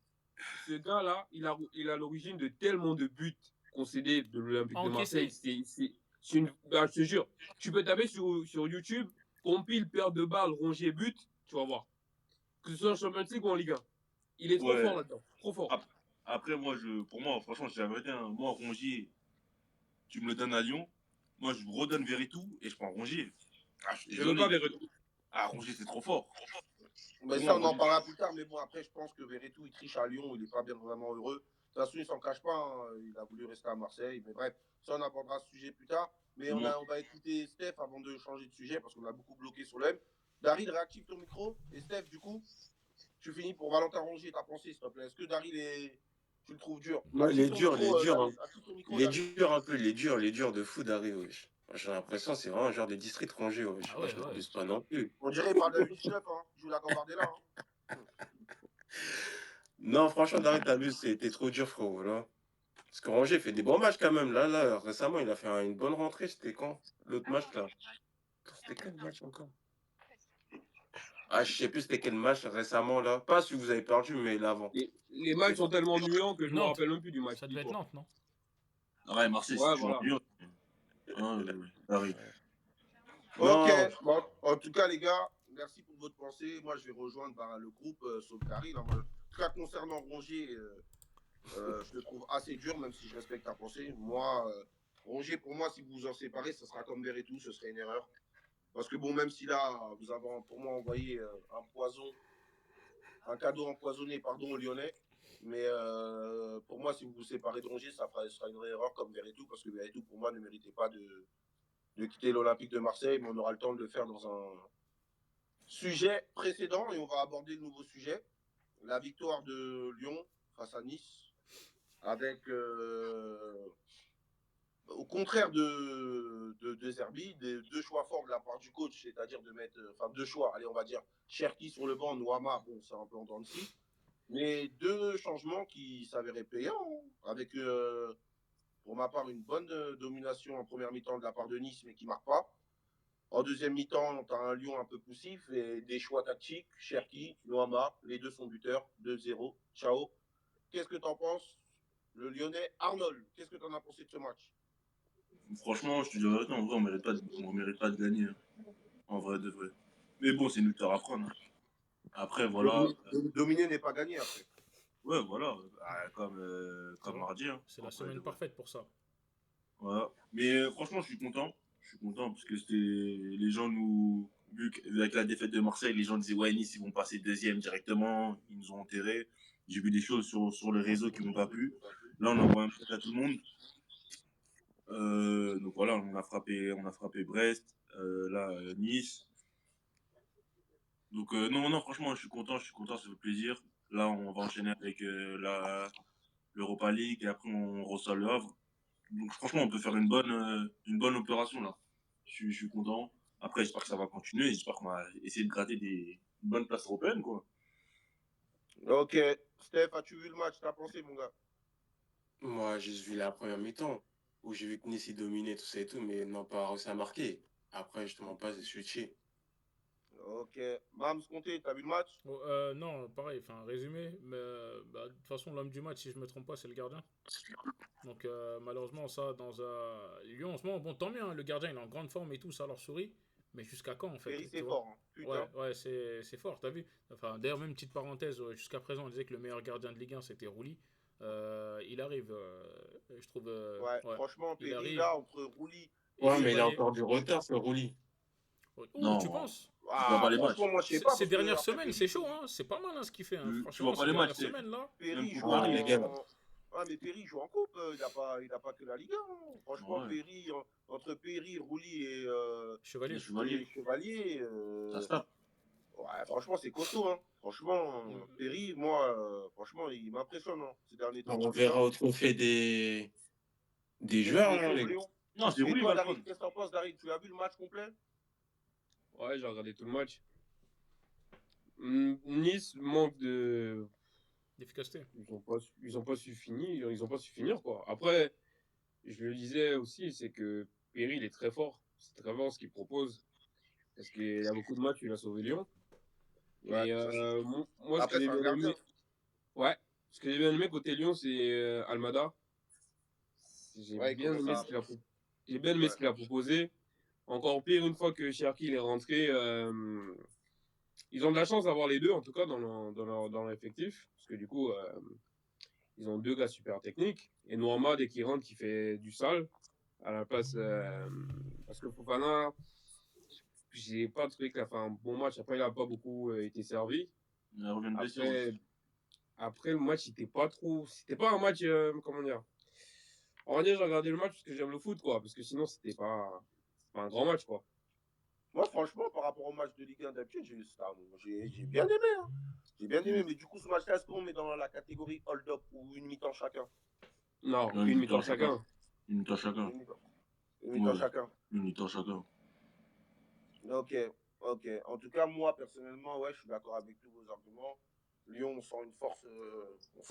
ce gars-là, il a l'origine de tellement de buts concédés de l'Olympique de Encaissé. Marseille. Je te jure, tu peux taper sur YouTube, compile perte de balles, Rongier but, tu vas voir. Que ce soit en Champions League ou en Ligue 1. Il est trop Ouais. fort là-dedans. Trop fort. Après, pour moi, franchement, j'ai jamais été un. Moi, Rongier, tu me le donnes à Lyon. Moi, je vous redonne Veretout et je prends Rongier. Ah, je suis Je veux désolé. pas Veretout. Ah, Rongier, c'est trop fort. Mais Pour ça, moi, on en Rongier. parlera plus tard. Mais bon, après, je pense que Veretout, il triche à Lyon. Il n'est pas bien vraiment heureux. De toute façon, il s'en cache pas. Hein. Il a voulu rester à Marseille. Mais bref, ça, on abordera ce sujet plus tard. Mais on va écouter Steph avant de changer de sujet parce qu'on a beaucoup bloqué sur l'OM. Daryl, réactive ton micro. Et Steph, du coup, tu finis pour Valentin Rongier. Ta pensée, s'il te plaît. Est-ce que Daryl tu le trouves dur? Ouais, il est Active ton dur, il est micro, dur. Daryl. Active ton micro, Il est Daryl. dur un peu, il est dur de fou d'arriver, wesh. J'ai l'impression que c'est vraiment un genre de district rangé, wesh. Ah Moi, ouais, je ouais. l'abuse pas non plus. On dirait qu'il parle de la U19. Hein. Il joue la Gambardella. Hein. Non, franchement, David, t'abuses, t'es trop dur, frérot, là. Parce que Rongier fait des bons matchs quand même. Là, récemment, il a fait une bonne rentrée. C'était quand? L'autre match, là. C'était quel match encore? Ah, je sais plus c'était quel match récemment, là. Pas celui que vous avez perdu, mais l'avant. Les matchs sont tellement nuants que je me Nantes. rappelle même plus du match. Ça devait être Nantes, non? Ouais, Marseille, Ouais, c'est toujours voilà. mieux. Hein, Daryl. Ok. Non, Bon, en tout cas, les gars, merci pour votre pensée. Moi, je vais rejoindre le groupe sauf Daryl. En tout cas, concernant Rongier, je le trouve assez dur, même si je respecte ta pensée. Moi, Rongier, pour moi, si vous vous en séparez, ce sera comme Veretout, ce serait une erreur. Parce que bon, même si là, vous avez pour moi envoyé un poison un cadeau empoisonné, pardon, aux Lyonnais. Mais pour moi, si vous vous séparez de Rongier, ça sera une vraie erreur comme Verretou, parce que Verretou, pour moi, ne méritait pas de quitter l'Olympique de Marseille, mais on aura le temps de le faire dans un sujet précédent et on va aborder le nouveau sujet. La victoire de Lyon face à Nice, avec, au contraire de Zerbi, deux choix forts de la part du coach, c'est-à-dire de mettre, enfin deux choix, allez, on va dire, Cherki sur le banc, Noama, bon, c'est un peu en dents de scie, mais deux changements qui s'avéraient payants, hein, avec, pour ma part, une bonne domination en première mi-temps de la part de Nice, mais qui ne marque pas. En deuxième mi-temps, tu as un Lyon un peu poussif et des choix tactiques. Cherki, Noama, les deux sont buteurs, 2-0. Ciao. Qu'est-ce que tu en penses? Le Lyonnais Arnold, qu'est-ce que tu en as pensé de ce match? Franchement, je te dis la vérité, en vrai, on mérite pas de gagner. Hein. En vrai, de vrai. Mais bon, c'est nous de apprendre. Hein. Après, voilà. Dominer n'est pas gagné après. Ouais, voilà. Comme mardi. Hein. C'est la semaine parfaite pour ça. Voilà. Mais franchement, je suis content. Je suis content parce que les gens nous. Vu qu'avec la défaite de Marseille, les gens disaient ouais, Nice, ils vont passer deuxième directement. Ils nous ont enterrés. J'ai vu des choses sur le réseau qui m'ont pas plu. Là, on envoie un message à tout le monde. Donc voilà, on a frappé Brest, Nice. Donc non, franchement, je suis content, ça fait plaisir. Là, on va enchaîner avec l'Europa League et après on reçoit le Havre. Donc franchement, on peut faire une bonne opération là. Je suis content. Après, j'espère que ça va continuer. J'espère qu'on va essayer de gratter une bonne place européenne, quoi. Ok. Steph, as-tu vu le match? T'as pensé, mon gars? Moi, j'ai juste vu la première mi-temps où j'ai vu que Nice dominait tout ça et tout, mais n'ont pas réussi à marquer. Après, je te mens pas, j'ai switché. Ok. Mams Conté, t'as vu le match? Non, pareil, enfin, résumé. Mais de toute façon, l'homme du match, si je me trompe pas, c'est le gardien. Donc, malheureusement, ça, dans un Lyon en ce moment, bon, tant mieux, hein, le gardien, il est en grande forme et tout, ça leur sourit. Mais jusqu'à quand, en fait, Ferry, tu c'est vois? fort. Hein. Putain. Ouais, c'est fort, t'as vu? Enfin, d'ailleurs, même petite parenthèse, jusqu'à présent, on disait que le meilleur gardien de Ligue 1, c'était Rouli. Il arrive, je trouve, Ouais, ouais, franchement, il Perry, arrive. là, entre Rouli Et Ouais, mais il a Chevalier. encore du retard, ce Rouli. Oh, tu Non, penses? tu vois Ah, pas les franchement, matchs. moi, je sais pas, Ces parce que dernières après, semaines, c'est chaud, hein? C'est pas mal, hein, ce qu'il fait, hein. Tu vois Franchement, pas ces les matchs, dernières Steph. semaines, là. Même Perry pour joue Ah, Paris. les gars. en. Ah, mais Perry joue en coupe, il a pas que la Ligue 1. Hein. Franchement, Ouais. Perry, entre Perry, Rouli Les Chevalier. et chevaliers, Chevalier, ça se tape. ouais, franchement, c'est costaud. Hein. Franchement, Perry, moi, franchement, il m'impressionne hein, ces derniers temps. On Putain. verra au trophée des Qu'est-ce joueurs, qu'il est hein, chaud, les gars. Lyon. Non, c'est Et Rouli, toi, va le David, prendre. qu'est-ce que t'en penses, David? Tu as vu le match complet? Ouais, j'ai regardé tout le match. Nice manque de. D'efficacité. Ils ont pas su finir. Ils ont pas su finir, quoi. Après, je le disais aussi, c'est que Perry, il est très fort. C'est très fort ce qu'il propose. Parce qu'il y a beaucoup de matchs, il a sauvé Lyon. Ouais, Et ça c'est. moi, ce que Après, j'ai c'est un bien gardien. aimé. Ouais. Ce que j'ai bien aimé côté Lyon, c'est Almada. J'ai Ouais, il bien commence aimé à. ce qu'il a, j'ai bien aimé Ouais. ce qu'il a proposé. Encore pire, une fois que Cherki il est rentré, ils ont de la chance d'avoir les deux, en tout cas, dans leur effectif. Parce que du coup, ils ont deux gars super techniques. Et Noama, dès qu'il rentre, qui fait du sale. À la place. Parce que Fofana, j'ai pas trouvé qu'il a fait un bon match. Après, il n'a pas beaucoup été servi. Il revient de blessure aussi. Après, le match, c'était pas trop. C'était pas un match. Comment dire? On va dire, j'ai regardé le match parce que j'aime le foot, quoi. Parce que sinon, c'était pas un grand match, quoi. Moi, franchement, par rapport au match de Ligue 1 d'habitude, j'ai bien aimé. Hein. J'ai bien aimé, mais du coup, ce match-là, est-ce qu'on met dans la catégorie hold-up ou une mi-temps chacun? Non, Une une mi-temps mi-temps chacun. chacun. Une mi-temps chacun. Une mi-temps. Une mi-temps Ouais, chacun. une mi-temps chacun. Ok, ok. En tout cas, moi, personnellement, ouais, je suis d'accord avec tous vos arguments. Lyon, on sent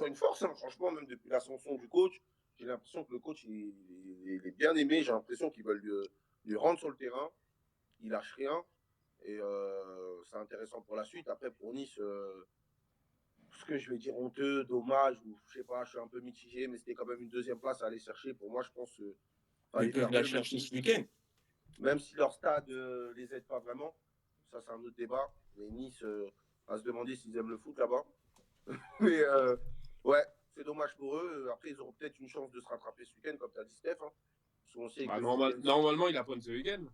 une force, hein, franchement, même depuis l'ascension du coach. J'ai l'impression que le coach, il est bien aimé. J'ai l'impression qu'ils veulent lui rendre sur le terrain. Il lâche rien. Et c'est intéressant pour la suite. Après, pour Nice, ce que je vais dire honteux, dommage, ou je sais pas, je suis un peu mitigé, mais c'était quand même une deuxième place à aller chercher. Pour moi, je pense qu'il Ils fallait peuvent faire la mieux, chercher ce week-end. même si leur stade les aide pas vraiment. Ça, c'est un autre débat. Mais Nice, à se demander s'ils aiment le foot là-bas. Mais ouais, c'est dommage pour eux. Après, ils auront peut-être une chance de se rattraper ce week-end, comme tu as dit, Steph. Hein. Parce qu'on sait Bah, que ce week-end. normalement, il apprend ce week-end.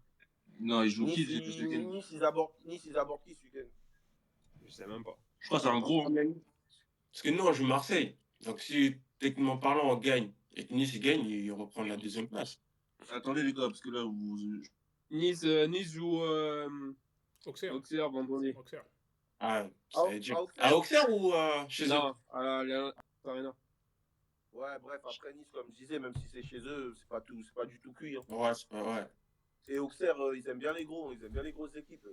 Non, il joue qui Nice, ce week-end? Nice, ils abordent qui ce week-end? Je sais même pas. Je crois que c'est un gros. Parce que nous, on joue Marseille. Donc, si, techniquement parlant, on gagne et que Nice gagne, il reprend la deuxième place. Attendez, les gars, parce que là, Nice joue Auxerre vendredi. Auxerre. Ah, ça veut dire. Auxerre. À Auxerre ou chez eux? Non, à l'Arena. Ouais, bref, après Nice, comme je disais, même si c'est chez eux, c'est pas du tout cuit. Hein. Ouais, c'est pas ouais. Et Auxerre, ils aiment bien les gros, ils aiment bien les grosses équipes.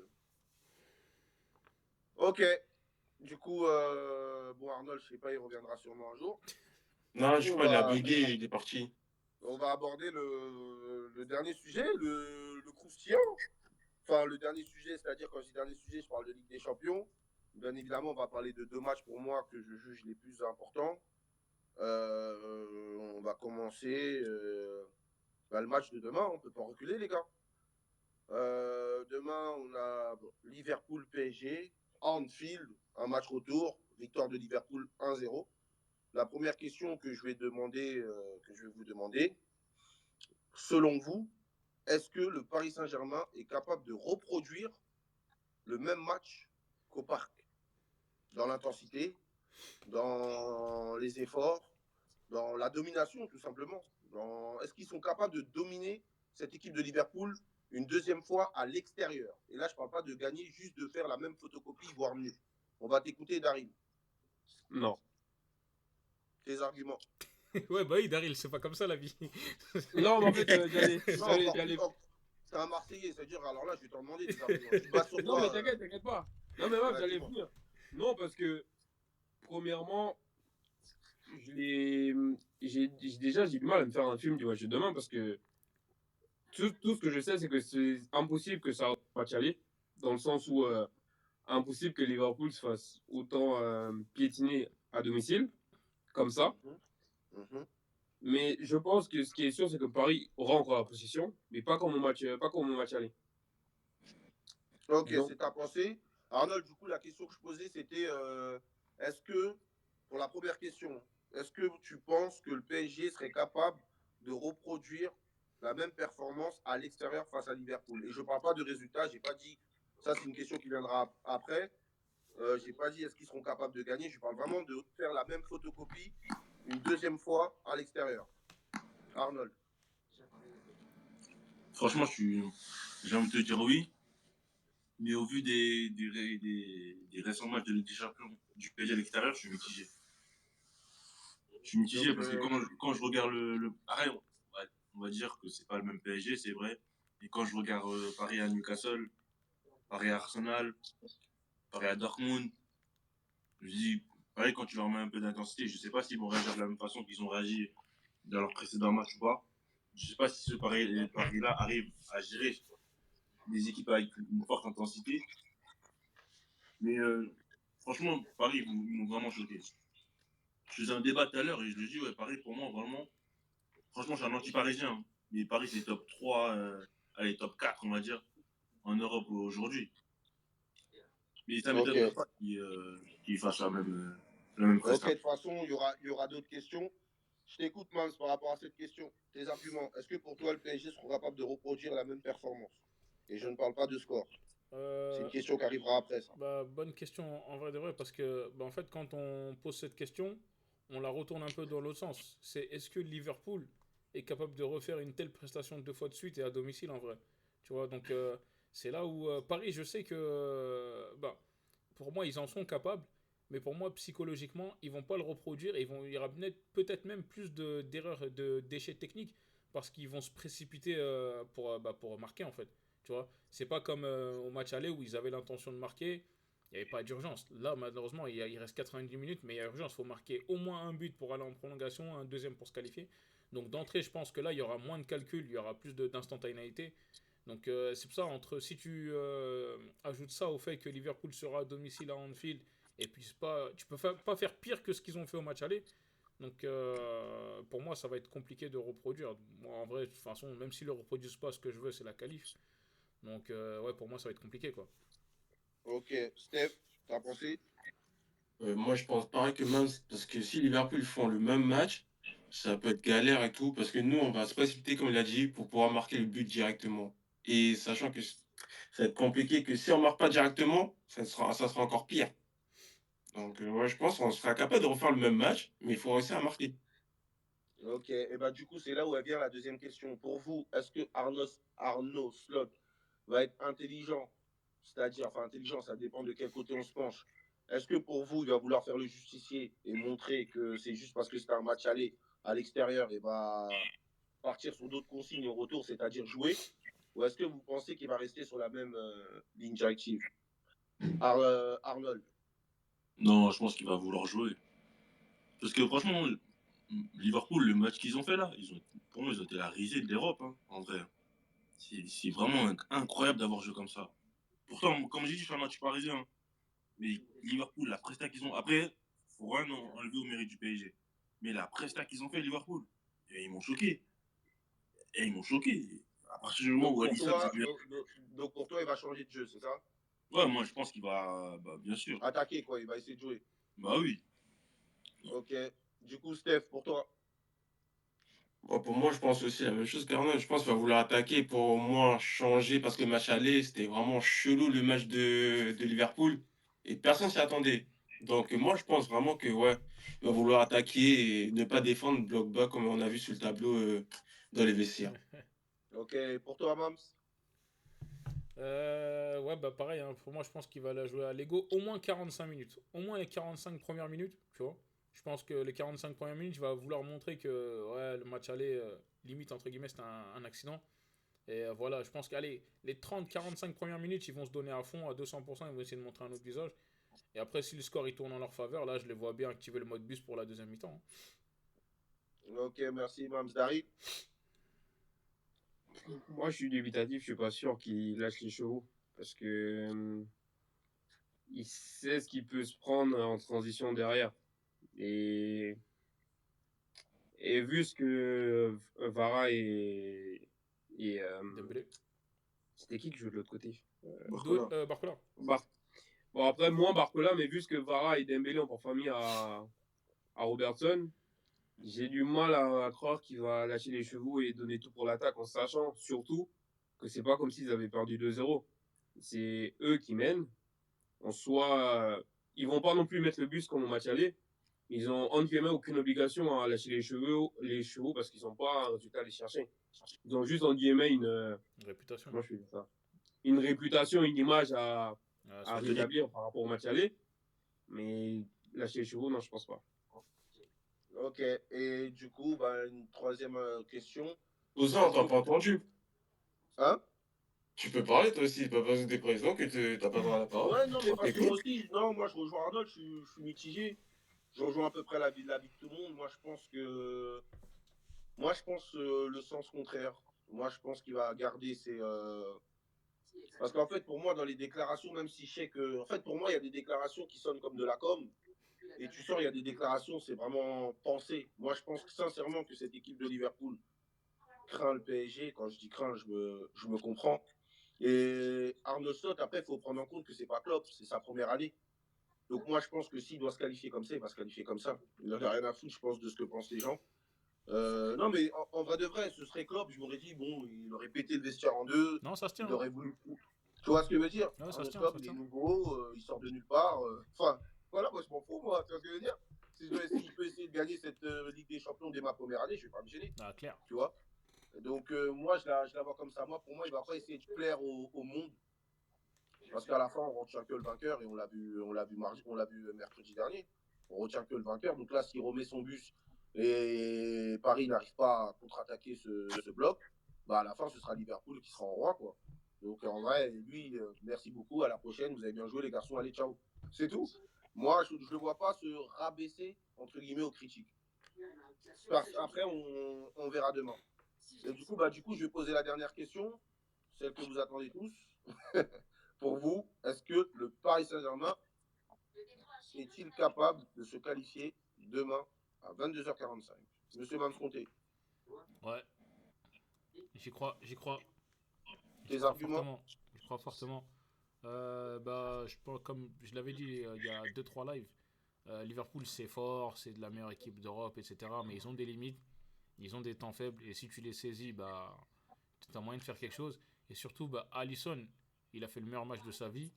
Ok. Du coup, bon, Arnold, je sais pas, il reviendra sûrement un jour. Non, je crois qu'il a bugué, il est parti. On va aborder le dernier sujet, le croustillant. Enfin, le dernier sujet, c'est-à-dire quand je dis dernier sujet, je parle de Ligue des Champions. Bien évidemment, on va parler de 2 matchs pour moi que je juge les plus importants. On va commencer le match de demain, on ne peut pas reculer les gars. Demain, on a Liverpool-PSG, Anfield, un match retour, victoire de Liverpool 1-0. La première question que je vais vous demander, selon vous, est-ce que le Paris Saint-Germain est capable de reproduire le même match qu'au Parc? Dans l'intensité, dans les efforts, dans la domination tout simplement. Est-ce qu'ils sont capables de dominer cette équipe de Liverpool une deuxième fois à l'extérieur? Et là, je ne parle pas de gagner, juste de faire la même photocopie, voire mieux. On va t'écouter, Daryl. Non. Tes arguments. Ouais, bah oui, Daryl, c'est pas comme ça la vie. Non, mais en fait, j'allais. C'est un Marseillais, c'est-à-dire, alors là, je vais t'en demander des arguments. Tu te bases sur Non, quoi, mais t'inquiète pas. Non, mais ouais, j'allais venir. Non, parce que, premièrement, j'ai du mal à me faire un film du match de demain parce que tout ce que je sais, c'est que c'est impossible que ça match aller, dans le sens où impossible que Liverpool se fasse autant piétiner à domicile, comme ça. Mais je pense que ce qui est sûr, c'est que Paris aura encore la possession, mais pas comme au match aller. Ok, donc, c'est ta pensée. Arnold, du coup, la question que je posais, c'était est-ce que, pour la première question, est-ce que tu penses que le PSG serait capable de reproduire la même performance à l'extérieur face à Liverpool? Et je ne parle pas de résultats, j'ai pas dit, ça c'est une question qui viendra après. J'ai pas dit est-ce qu'ils seront capables de gagner, je parle vraiment de faire la même photocopie une deuxième fois à l'extérieur. Arnold. Franchement, j'ai envie de te dire oui. Mais au vu des récents matchs de Ligue des Champions du PSG à l'extérieur, je suis mitigé. Je suis mitigé parce que quand je regarde pareil, on va dire que c'est pas le même PSG, c'est vrai. Et quand je regarde Paris à Newcastle, Paris à Arsenal, Paris à Dortmund, je dis, pareil, quand tu leur mets un peu d'intensité, je sais pas s'ils vont réagir de la même façon qu'ils ont réagi dans leur précédent match ou pas. Je sais pas si ce Paris-là arrive à gérer des équipes avec une forte intensité. Mais franchement, Paris, ils m'ont vraiment choqué. Je faisais un débat tout à l'heure et je le dis, ouais, Paris, pour moi, vraiment, franchement, je suis un anti-parisien. Hein. Mais Paris, c'est top 3, allez, top 4, on va dire, en Europe aujourd'hui. Mais ça m'étonne pas qu'ils fassent la même prestation. Ok, de toute façon, il y aura d'autres questions. Je t'écoute, Mans, par rapport à cette question. Tes arguments. Est-ce que pour toi, le PSG sera capable de reproduire la même performance? Et je ne parle pas de score. C'est une question qui arrivera après, ça. Bah, bonne question, en vrai de vrai, parce que, bah, en fait, quand on pose cette question, on la retourne un peu dans l'autre sens. C'est est-ce que Liverpool est capable de refaire une telle prestation 2 fois de suite et à domicile, en vrai? Tu vois, donc c'est là où Paris, je sais que, bah, pour moi, ils en sont capables. Mais pour moi, psychologiquement, ils vont pas le reproduire et il y aura peut-être même plus d'erreurs, de déchets techniques parce qu'ils vont se précipiter pour marquer en fait. Tu vois, c'est pas comme au match aller où ils avaient l'intention de marquer, il n'y avait pas d'urgence. Là, malheureusement, il reste 90 minutes, mais il y a urgence. Il faut marquer au moins un but pour aller en prolongation, un deuxième pour se qualifier. Donc d'entrée, je pense que là, il y aura moins de calcul, il y aura plus d'instantanéité. Donc c'est pour ça, si tu ajoutes ça au fait que Liverpool sera à domicile à Anfield, et puis tu peux pas faire pire que ce qu'ils ont fait au match aller. Donc pour moi, ça va être compliqué de reproduire. Moi, en vrai, de toute façon, même s'ils ne le reproduisent pas, ce que je veux, c'est la qualif. Donc ouais, pour moi, ça va être compliqué, quoi. Ok, Steph, t'as pensé? Moi, je pense pareil que Mans, parce que si Liverpool font le même match, ça peut être galère et tout, parce que nous, on va se précipiter, comme il a dit, pour pouvoir marquer le but directement. Et sachant que ça va être compliqué, que si on ne marque pas directement, ça sera encore pire. Donc, ouais, je pense qu'on sera capable de refaire le même match, mais il faut réussir à marquer. Ok, et bah du coup, c'est là où elle vient la deuxième question. Pour vous, est-ce que Arnaud Slot va être intelligent? C'est-à-dire, enfin intelligent, ça dépend de quel côté on se penche. Est-ce que pour vous, il va vouloir faire le justicier et montrer que c'est juste parce que c'était un match aller à l'extérieur et va partir sur d'autres consignes au retour, c'est-à-dire jouer? Ou est-ce que vous pensez qu'il va rester sur la même ligne directive? Arnold. Non, je pense qu'il va vouloir jouer. Parce que franchement, Liverpool, le match qu'ils ont fait là, pour moi, ils ont été la risée de l'Europe, hein, en vrai. C'est vraiment incroyable d'avoir joué comme ça. Pourtant, comme j'ai dit, je suis un match parisien, hein. Mais Liverpool, la presta qu'ils ont. Après, faut rien enlever au mérite du PSG. Mais la presta qu'ils ont fait, Liverpool, et ils m'ont choqué. Et ils m'ont choqué. À partir du moment Donc où pour Alisson s'est toi, vu. donc pour toi, il va changer de jeu, c'est ça? Ouais, moi, je pense qu'il va. Bah, bien sûr. Attaquer, quoi, il va essayer de jouer. Bah oui. Ok. Du coup, Steph, pour toi. Bon, pour moi, je pense aussi la même chose qu'Arnold. Je pense qu'il va vouloir attaquer pour au moins changer parce que le match aller, c'était vraiment chelou le match de Liverpool et personne s'y attendait. Donc, moi, je pense vraiment que ouais, il va vouloir attaquer et ne pas défendre bloc bas comme on a vu sur le tableau dans les vestiaires. Ok, pour toi, Mams. Ouais, bah pareil, hein, pour moi, je pense qu'il va la jouer à Lego au moins 45 minutes. Au moins les 45 premières minutes, tu vois. Je pense que les 45 premières minutes, il va vouloir montrer que ouais, le match aller, limite, entre guillemets, c'est un accident. Et voilà, je pense qu'allez, les 30-45 premières minutes, ils vont se donner à fond, à 200%, ils vont essayer de montrer un autre visage. Et après, si le score il tourne en leur faveur, là, je les vois bien activer le mode bus pour la deuxième mi-temps, hein. Ok, merci, Mams. Dari. Moi, je suis dubitatif, je suis pas sûr qu'il lâche les chevaux. Parce que il sait ce qu'il peut se prendre en transition derrière. Et, et vu ce que Vara et Dembélé. c'était qui jouait de l'autre côté? Barcola. Barcola. Bar- Bon, après, moins Barcola, mais vu ce que Vara et Dembélé ont parfois mis à Robertson, j'ai du mal à croire qu'il va lâcher les chevaux et donner tout pour l'attaque, en sachant surtout que c'est pas comme s'ils avaient perdu 2-0. C'est eux qui mènent. En soi, ils vont pas non plus mettre le bus comme au match aller. Ils ont entre guillemets aucune obligation à lâcher les chevaux parce qu'ils n'ont pas un résultat à aller chercher. Ils ont juste entre guillemets Réputation. comment je fais ça, une réputation, une image à À tenir. rétablir par rapport au match aller. Mais lâcher les chevaux, non, je pense pas. Ok, et du coup, bah, une troisième question. Ozan, on Est-ce que t'a pas vous... entendu. Hein? Tu peux parler toi aussi, pas parce que t'es président que t'as pas le droit à la parole. Ouais, non, mais On parce que moi t'écoute. aussi, non, moi je rejoins Arnold, je suis mitigé. Je rejoins à peu près la vie de tout le monde. Moi, je pense le sens contraire. Moi, je pense qu'il va garder ses. Parce qu'en fait, pour moi, dans les déclarations, même si je sais que. En fait, pour moi, il y a des déclarations qui sonnent comme de la com. Et tu sens, il y a des déclarations, c'est vraiment pensé. Moi, je pense que, sincèrement que cette équipe de Liverpool craint le PSG. Quand je dis craint, je me comprends. Et Arnaud Slot, après, il faut prendre en compte que c'est pas Klopp, c'est sa première année. Donc moi, je pense que s'il doit se qualifier comme ça, il va se qualifier comme ça. Il n'en a rien à foutre, je pense, de ce que pensent les gens. Non, mais en vrai de vrai, ce serait Klopp, je m'aurais dit, bon, il aurait pété le vestiaire en deux, Non, ça se tient, il hein. aurait voulu. Tu vois ce que je veux dire? Ouais, ça se Arnaud tient, ça Klopp, se il est tient. nouveau, il sort de nulle part. Enfin, voilà, moi, je m'en fous, moi. Tu vois ce que je veux dire? S'il peut essayer de gagner cette Ligue des Champions dès ma première année, je ne vais pas me gêner. Ah, clair. Tu vois? Donc, moi, je la vois comme ça. Moi, pour moi, il ne va pas essayer de plaire au monde. Parce qu'à la fin, on retient que le vainqueur et on l'a vu mercredi dernier. On retient que le vainqueur. Donc là, s'il remet son bus et Paris n'arrive pas à contre-attaquer ce bloc, bah à la fin, ce sera Liverpool qui sera en roi, quoi. Donc en vrai, lui, merci beaucoup. À la prochaine. Vous avez bien joué, les garçons. Allez, ciao. C'est tout. Moi, je ne le vois pas se rabaisser, entre guillemets, aux critiques. Après, on verra demain. Et du coup, je vais poser la dernière question, celle que vous attendez tous. Pour vous, est-ce que le Paris Saint-Germain est-il capable de se qualifier demain à 22h45? Monsieur Mamsconté, Ouais, j'y crois, j'y crois. J'y tes crois arguments? fortement. J'y crois fortement. Bah, je pense, comme je l'avais dit il y a deux trois lives, Liverpool c'est fort, c'est de la meilleure équipe d'Europe, etc. Mais ils ont des limites, ils ont des temps faibles, et si tu les saisis, bah, tu as moyen de faire quelque chose. Et surtout, bah, Alisson, il a fait le meilleur match de sa vie.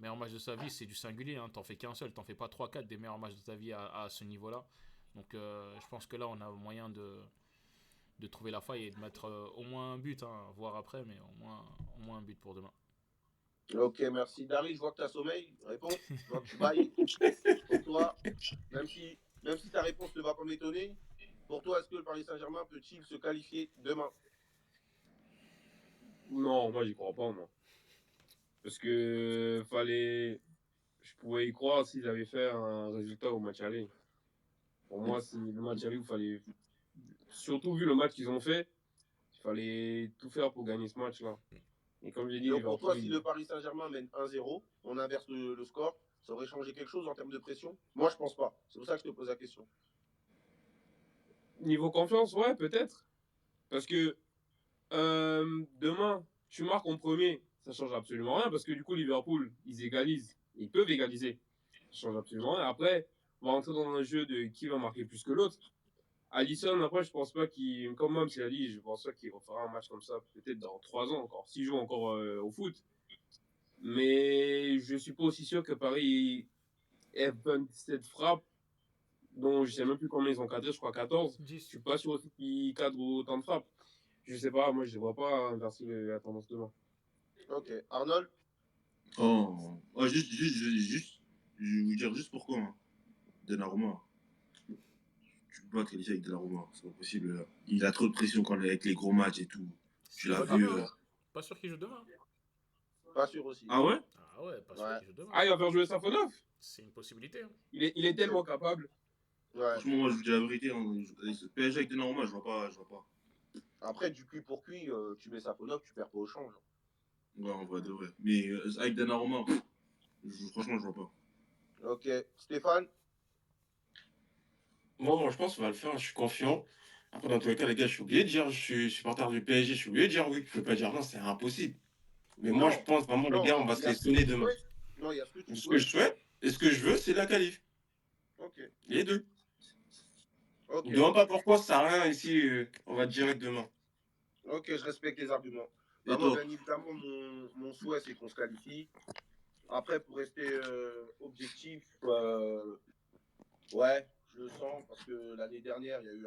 Meilleur match de sa vie, c'est du singulier. Hein. T'en fais qu'un seul. T'en fais pas 3-4 des meilleurs matchs de ta vie à ce niveau-là. Donc je pense que là, on a moyen de trouver la faille et de mettre au moins un but, hein, voir après, mais au moins un but pour demain. Ok, merci. Dari, je vois que tu as sommeil. Réponds. Je vois que tu bailles. Pour toi, même si ta réponse ne va pas m'étonner, pour toi, est-ce que le Paris Saint-Germain peut-il se qualifier demain? Non, moi, j'y crois pas, moi. Parce que je pouvais y croire s'ils avaient fait un résultat au match aller. Pour moi, si le match aller, il fallait, surtout vu le match qu'ils ont fait, il fallait tout faire pour gagner ce match-là. Et comme j'ai dit, Donc pour toi, Liverpool, si le Paris Saint-Germain mène 1-0, on inverse le score, ça aurait changé quelque chose en termes de pression? Moi, je pense pas. C'est pour ça que je te pose la question. niveau confiance, ouais, peut-être. Parce que demain, tu marques en premier, ça change absolument rien. Parce que du coup, Liverpool, ils égalisent. Ils peuvent égaliser. Ça change absolument rien. Après, on va rentrer dans un jeu de qui va marquer plus que l'autre. Alisson, après, je pense pas qu'il, comme Mom s'il a dit, je pense pas qu'il refera un match comme ça, peut-être dans 3 ans encore, s'il joue encore au foot. Mais je suis pas aussi sûr que Paris ait 27 frappes, dont je sais même plus combien ils ont cadré, je crois 14. Je 10. suis pas sûr aussi qu'ils cadrent autant de frappes. Je sais pas, moi je ne vois pas inverser la tendance demain. Ok. Arnold? Oh, oh, je vais vous dire juste pourquoi. Hein. Donnarumma. Tu peux pas te qualifier avec Donnarumma, c'est pas possible. Là. Il a trop de pression quand avec les gros matchs et tout. Tu l'as Pas vu. demain. Hein. Pas sûr qu'il joue demain. Pas sûr aussi. Ah ouais? Ah ouais, pas sûr Ouais. qu'il joue demain. Ah, il va faire jouer Safonov. C'est une possibilité. Hein. Il est tellement capable. Ouais. Franchement, moi je vous dis la vérité. Hein. PSG avec Donnarumma, je vois pas. Je vois pas. Après, du cuit pour cuit, tu mets Safonov, tu perds pas au change. Ouais, en vrai de vrai. Mais avec Donnarumma, franchement, je vois pas. Ok. Stéphane? Moi, je pense qu'on va le faire, je suis confiant. Après, dans tous les cas, les gars, je suis obligé de dire, je suis supporter du PSG, je suis obligé de dire oui. Je ne peux pas dire non, c'est impossible. Mais moi, je Non. pense vraiment, les Non. gars, on va Il se y a les ce que sonner tu demain. souhaites. Non, il y a ce que tu Ce que je souhaites. souhaite et ce que je veux, c'est la qualif. Ok. Les deux. Ok. Ne demande pas pourquoi, ça sert à rien ici, on va direct demain. Ok, je respecte les arguments. Bah, Et moi, toi? bien évidemment, mon souhait, c'est qu'on se qualifie. Après, pour rester objectif, ouais, je le sens parce que l'année dernière, il y a eu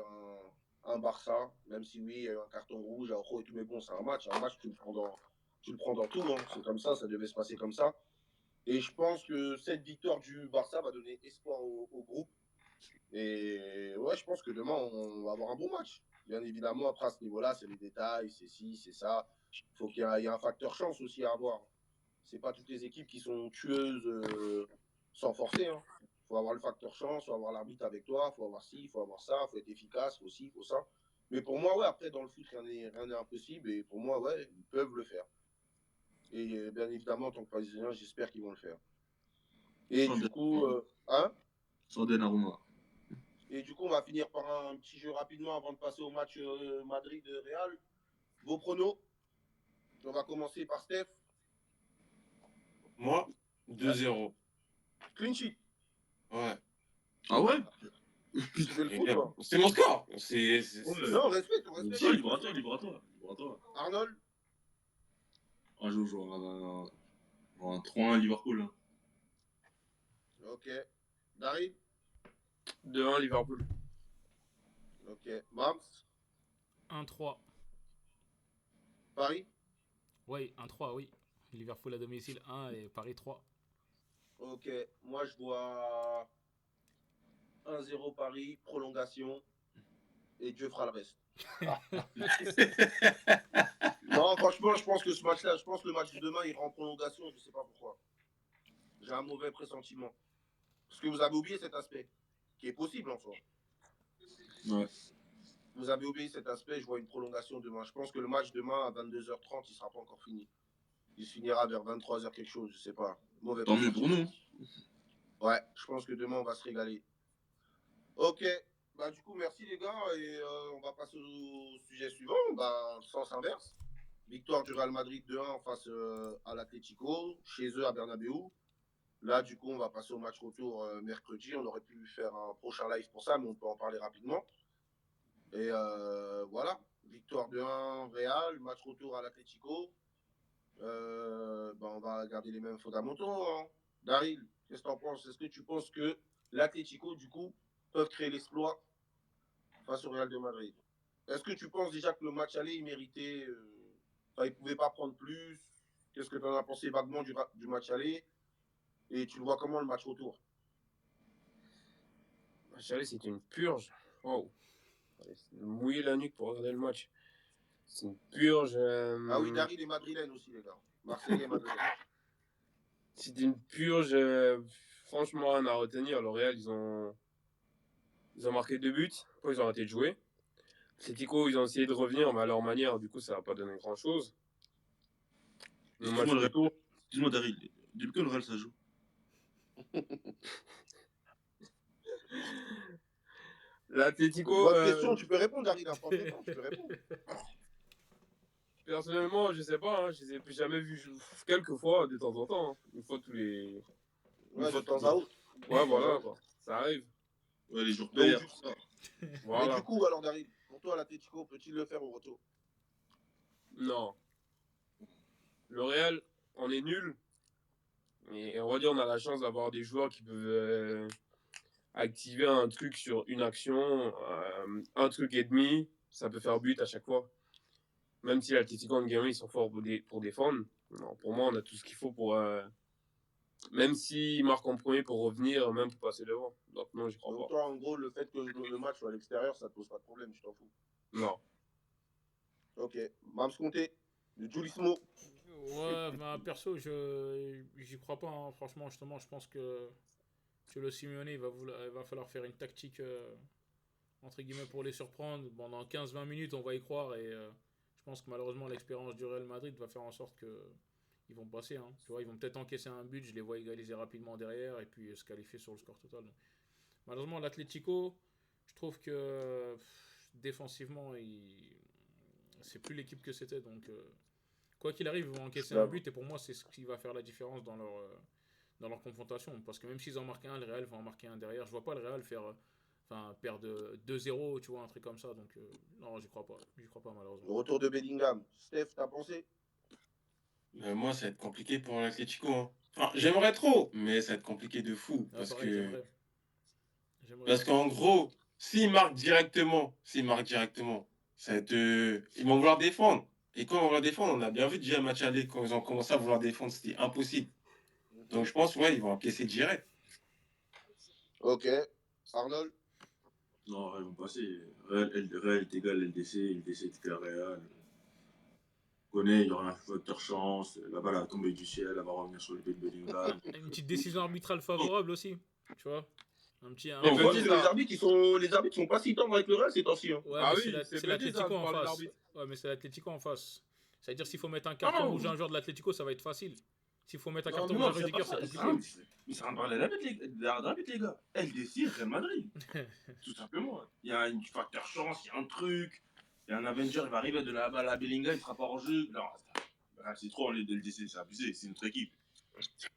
un Barça, même si oui, il y a eu un carton rouge, et tout, mais bon, c'est un match. Un match, tu le prends dans tout. Hein. C'est comme ça devait se passer comme ça. Et je pense que cette victoire du Barça va donner espoir au groupe. Et ouais, je pense que demain, on va avoir un bon match. Bien évidemment, après, à ce niveau-là, c'est les détails, c'est ci, c'est ça. Il faut qu'il y ait un facteur chance aussi à avoir. C'est pas toutes les équipes qui sont tueuses sans forcer. Hein. Faut avoir le facteur chance, faut avoir l'arbitre avec toi, faut avoir ci, faut avoir ça, faut être efficace, faut ci, faut ça. Mais pour moi, ouais, après, dans le foot, rien n'est impossible. Et pour moi, ouais, ils peuvent le faire. Et bien évidemment, en tant que Parisien, j'espère qu'ils vont le faire. Et Sans, du Den- coup, hein? sans Donnarumma. Et du coup, on va finir par un petit jeu rapidement avant de passer au match Madrid-Real. Vos pronos. On va commencer par Steph. Moi, 2-0. Clean sheet. Ouais. Ah ouais? Tu fais le Les foot, gars, toi. c'est mon score. Ouais. Non, on respecte, on respecte. Ah, libre à toi, libre à toi. Libre à toi. Arnold. Ah, je joue un 3-1 Liverpool. Hein. Ok. Darid. 2-1 Liverpool. Ok. Mams. 1-3. Paris. Oui, 1-3, oui. Liverpool à domicile 1 et Paris 3. Ok. Moi, je vois 1-0 Paris, prolongation. Et Dieu fera le reste. Non, franchement, je pense que ce match-là, je pense que le match de demain, il rend en prolongation. Je ne sais pas pourquoi. J'ai un mauvais pressentiment. Parce que vous avez oublié cet aspect, qui est possible en soi. Ouais. Vous avez oublié cet aspect, je vois une prolongation demain. Je pense que le match demain à 22h30, il ne sera pas encore fini. Il se finira vers 23h quelque chose, je ne sais pas. Mauvais Tant mieux pour pressentiment. nous. Ouais, je pense que demain, on va se régaler. Ok, bah du coup, merci les gars. Et on va passer au sujet suivant. Bah, sens inverse. Victoire du Real Madrid 2-1 face à l'Atlético, chez eux à Bernabeu. Là, du coup, on va passer au match retour mercredi. On aurait pu faire un prochain live pour ça, mais on peut en parler rapidement. Et voilà, victoire de 1 Real, match retour à l'Atlético. On va garder les mêmes fondamentaux. Hein. Daryl, qu'est-ce que tu en penses? Est-ce que tu penses que l'Atlético, du coup, peuvent créer l'exploit face au Real de Madrid? Est-ce que tu penses déjà que le match aller, il méritait. Il ne pouvait pas prendre plus? Qu'est-ce que tu en as pensé vaguement du match aller? Et tu le vois comment le match retour? Le match aller, c'était une purge. Wow. Mouiller la nuque pour regarder le match. C'est une purge. Ah oui, Daryl est madrilène aussi, les gars. Marseille est madrilène. C'était une purge. Franchement, rien à retenir. Le Real, ils ont marqué 2 buts. Après, ils ont arrêté de jouer. Atletico, ils ont essayé de revenir, mais à leur manière, du coup, ça n'a pas donné grand-chose. Le match retour. Excuse-moi, Daryl. Depuis quand le Real ça joue? L'Atlético. Bonne question, tu peux répondre, Daryl. Tu peux répondre. Personnellement, je sais pas. Hein, je les ai jamais vus quelques fois, de temps en temps. Hein. Une fois tous les. Ouais, de temps à autre. Ouais, voilà, quoi. Ça arrive. Ouais, les jours Donc, pairs, tout ça. Mais du coup, alors, Daryl, pour toi, l'Atlético, peut-il le faire au retour? Non. Le Real, on est nul. Et on va dire on a la chance d'avoir des joueurs qui peuvent activer un truc sur une action, un truc et demi, ça peut faire but à chaque fois. Même si l'Atlético en game, ils sont forts pour défendre. Non, pour moi, on a tout ce qu'il faut pour. Même s'ils marquent en premier pour revenir, même pour passer devant. Donc non, j'y crois Donc pas. toi, en gros, le fait que le match soit à l'extérieur, ça te pose pas de problème, tu t'en fous. Non. Ok. Mams Conté, du Julismo. Ouais, bah, perso, j'y crois pas. Hein. Franchement, justement, je pense que le Simeone, il va falloir faire une tactique, entre guillemets, pour les surprendre. Pendant 15-20 minutes, on va y croire. Et je pense que malheureusement, l'expérience du Real Madrid va faire en sorte que ils vont passer. Hein. Tu vois, ils vont peut-être encaisser un but. Je les vois égaliser rapidement derrière et puis se qualifier sur le score total. Donc, malheureusement, l'Atlético, je trouve que défensivement, c'est plus l'équipe que c'était. Donc, quoi qu'il arrive, ils vont encaisser un but. Et pour moi, c'est ce qui va faire la différence dans leur confrontation. Parce que même s'ils en marquent un, le Real va en marquer un derrière. Je vois pas le Real perdre 2-0, tu vois, un truc comme ça. Donc, non, j'y crois pas. J'y crois pas, malheureusement. Le retour de Bellingham. Steph, t'as pensé? Moi, ça va être compliqué pour l'Atlético. Hein. Enfin, j'aimerais trop, mais ça va être compliqué de fou. Ah, Parce pareil, que. j'aimerais. Parce qu'en gros, s'ils marquent directement, ça va être, ils vont vouloir défendre. Et quand on va vouloir défendre, on a bien vu déjà un match aller, quand ils ont commencé à vouloir défendre, c'était impossible. Donc je pense, ouais, ils vont encaisser direct. Ok. Arnold? Non, ils vont passer. Real est égal LDC, LDC est égal Real. On connaît, il y aura un facteur chance, la balle va tomber du ciel, elle va revenir sur le pied de Bellingham. Une petite décision arbitrale favorable aussi, tu vois. Un petit. On peut dire que les arbitres sont pas si tendres avec le Real ces temps-ci. Hein. Ouais, Ah mais oui, c'est l'Atlético en face. Ouais, mais c'est l'Atlético en face. C'est-à-dire s'il faut mettre un carton rouge à un joueur de l'Atlético, ça va être facile. S'il faut mettre un carton rouge à un Rudiger, c'est compliqué. Mais c'est un parallèle avec les gars. LDC, Real Madrid. Tout simplement. Il y a une facteur chance, il y a un truc. Il y a un Avenger, il va arriver de la balle à Bellingham, il sera pas en jeu. Non, c'est trop, les LDC, c'est abusé, c'est notre équipe.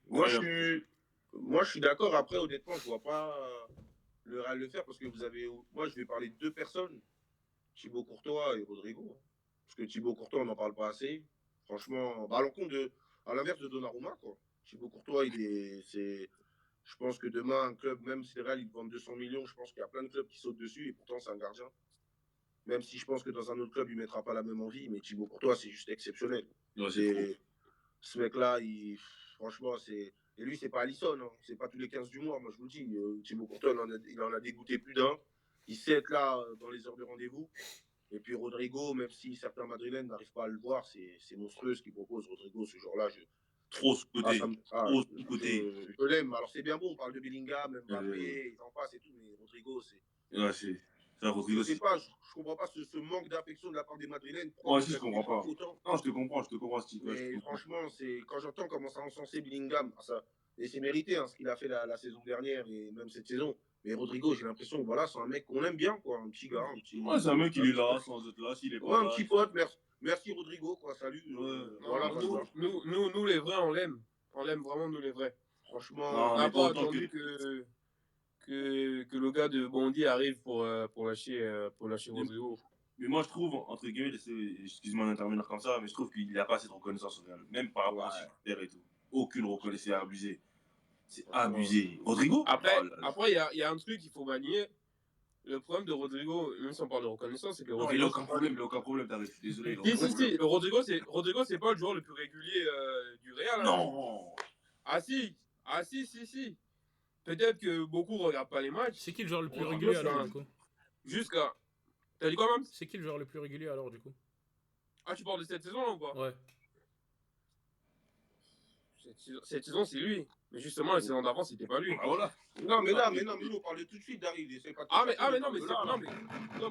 Moi, je suis d'accord. Après, honnêtement, je vois pas le Real le faire parce que vous avez. Moi, je vais parler de deux personnes, Thibaut Courtois et Rodrigo. Parce que Thibaut Courtois, on n'en parle pas assez. Franchement, à l'inverse de Donnarumma, quoi. Thibaut Courtois, je pense que demain, un club, même si le Real, il vend 200 millions, je pense qu'il y a plein de clubs qui sautent dessus et pourtant, c'est un gardien. Même si je pense que dans un autre club, il ne mettra pas la même envie, mais Thibaut Courtois, c'est juste exceptionnel. Ouais, Ce mec-là, franchement, c'est. Et lui, c'est pas Alisson, hein. C'est pas tous les 15 du mois, moi je vous le dis. Thibaut Courtois, il en a dégoûté plus d'un. Il sait être là dans les heures de rendez-vous. Et puis Rodrigo, même si certains Madrilènes n'arrivent pas à le voir, c'est monstrueux ce qu'il propose. Rodrigo, ce jour-là, trop sous-côté. Je l'aime. Alors c'est bien bon, on parle de Bellingham, Mbappé, ils en passent et tout, mais Rodrigo, c'est. Ouais, c'est. Je sais pas, je comprends pas ce manque d'affection de la part des Madrilènes. Moi aussi, je comprends pas. Autant. Non, je te comprends, Steve. Mais franchement, quand j'entends comment ça a encensé Bellingham, et c'est mérité ce qu'il a fait la saison dernière et même cette saison. Mais Rodrigo, j'ai l'impression que voilà, c'est un mec qu'on aime bien, quoi, un petit gars. Ouais, c'est un mec, il est là, sans être là, s'il est pas là. Un petit pote, merci Rodrigo, quoi, salut. Voilà, nous, les vrais, on l'aime. On l'aime vraiment, nous, les vrais. Franchement, on n'a pas attendu que le gars de Bondy arrive pour lâcher Rodrigo. Mais moi, je trouve, entre guillemets, excuse-moi d'intervenir comme ça, mais je trouve qu'il n'y a pas assez de reconnaissance au Real. Même par rapport aux supporters et tout. Aucune reconnaissance, c'est abusé. C'est abusé. Rodrigo Après, il y a un truc qu'il faut manier. Le problème de Rodrigo, même si on parle de reconnaissance, c'est que non, Rodrigo. il n'a aucun problème, t'arrêtes. Je suis désolé. Si. Rodrigo, c'est pas le joueur le plus régulier du Real. Hein. Non. Ah si. Peut-être que beaucoup regardent pas les matchs. C'est qui le joueur le plus régulier alors, du coup? Jusqu'à. T'as dit quoi, Mams? C'est qui le joueur le plus régulier alors, du coup? Ah, tu parles de cette saison là ou quoi? Ouais. Cette saison, c'est lui. Mais justement, la saison d'avant, c'était pas lui. Ah, voilà. Non, mais nous, on parlait tout de suite d'arriver. Non, mais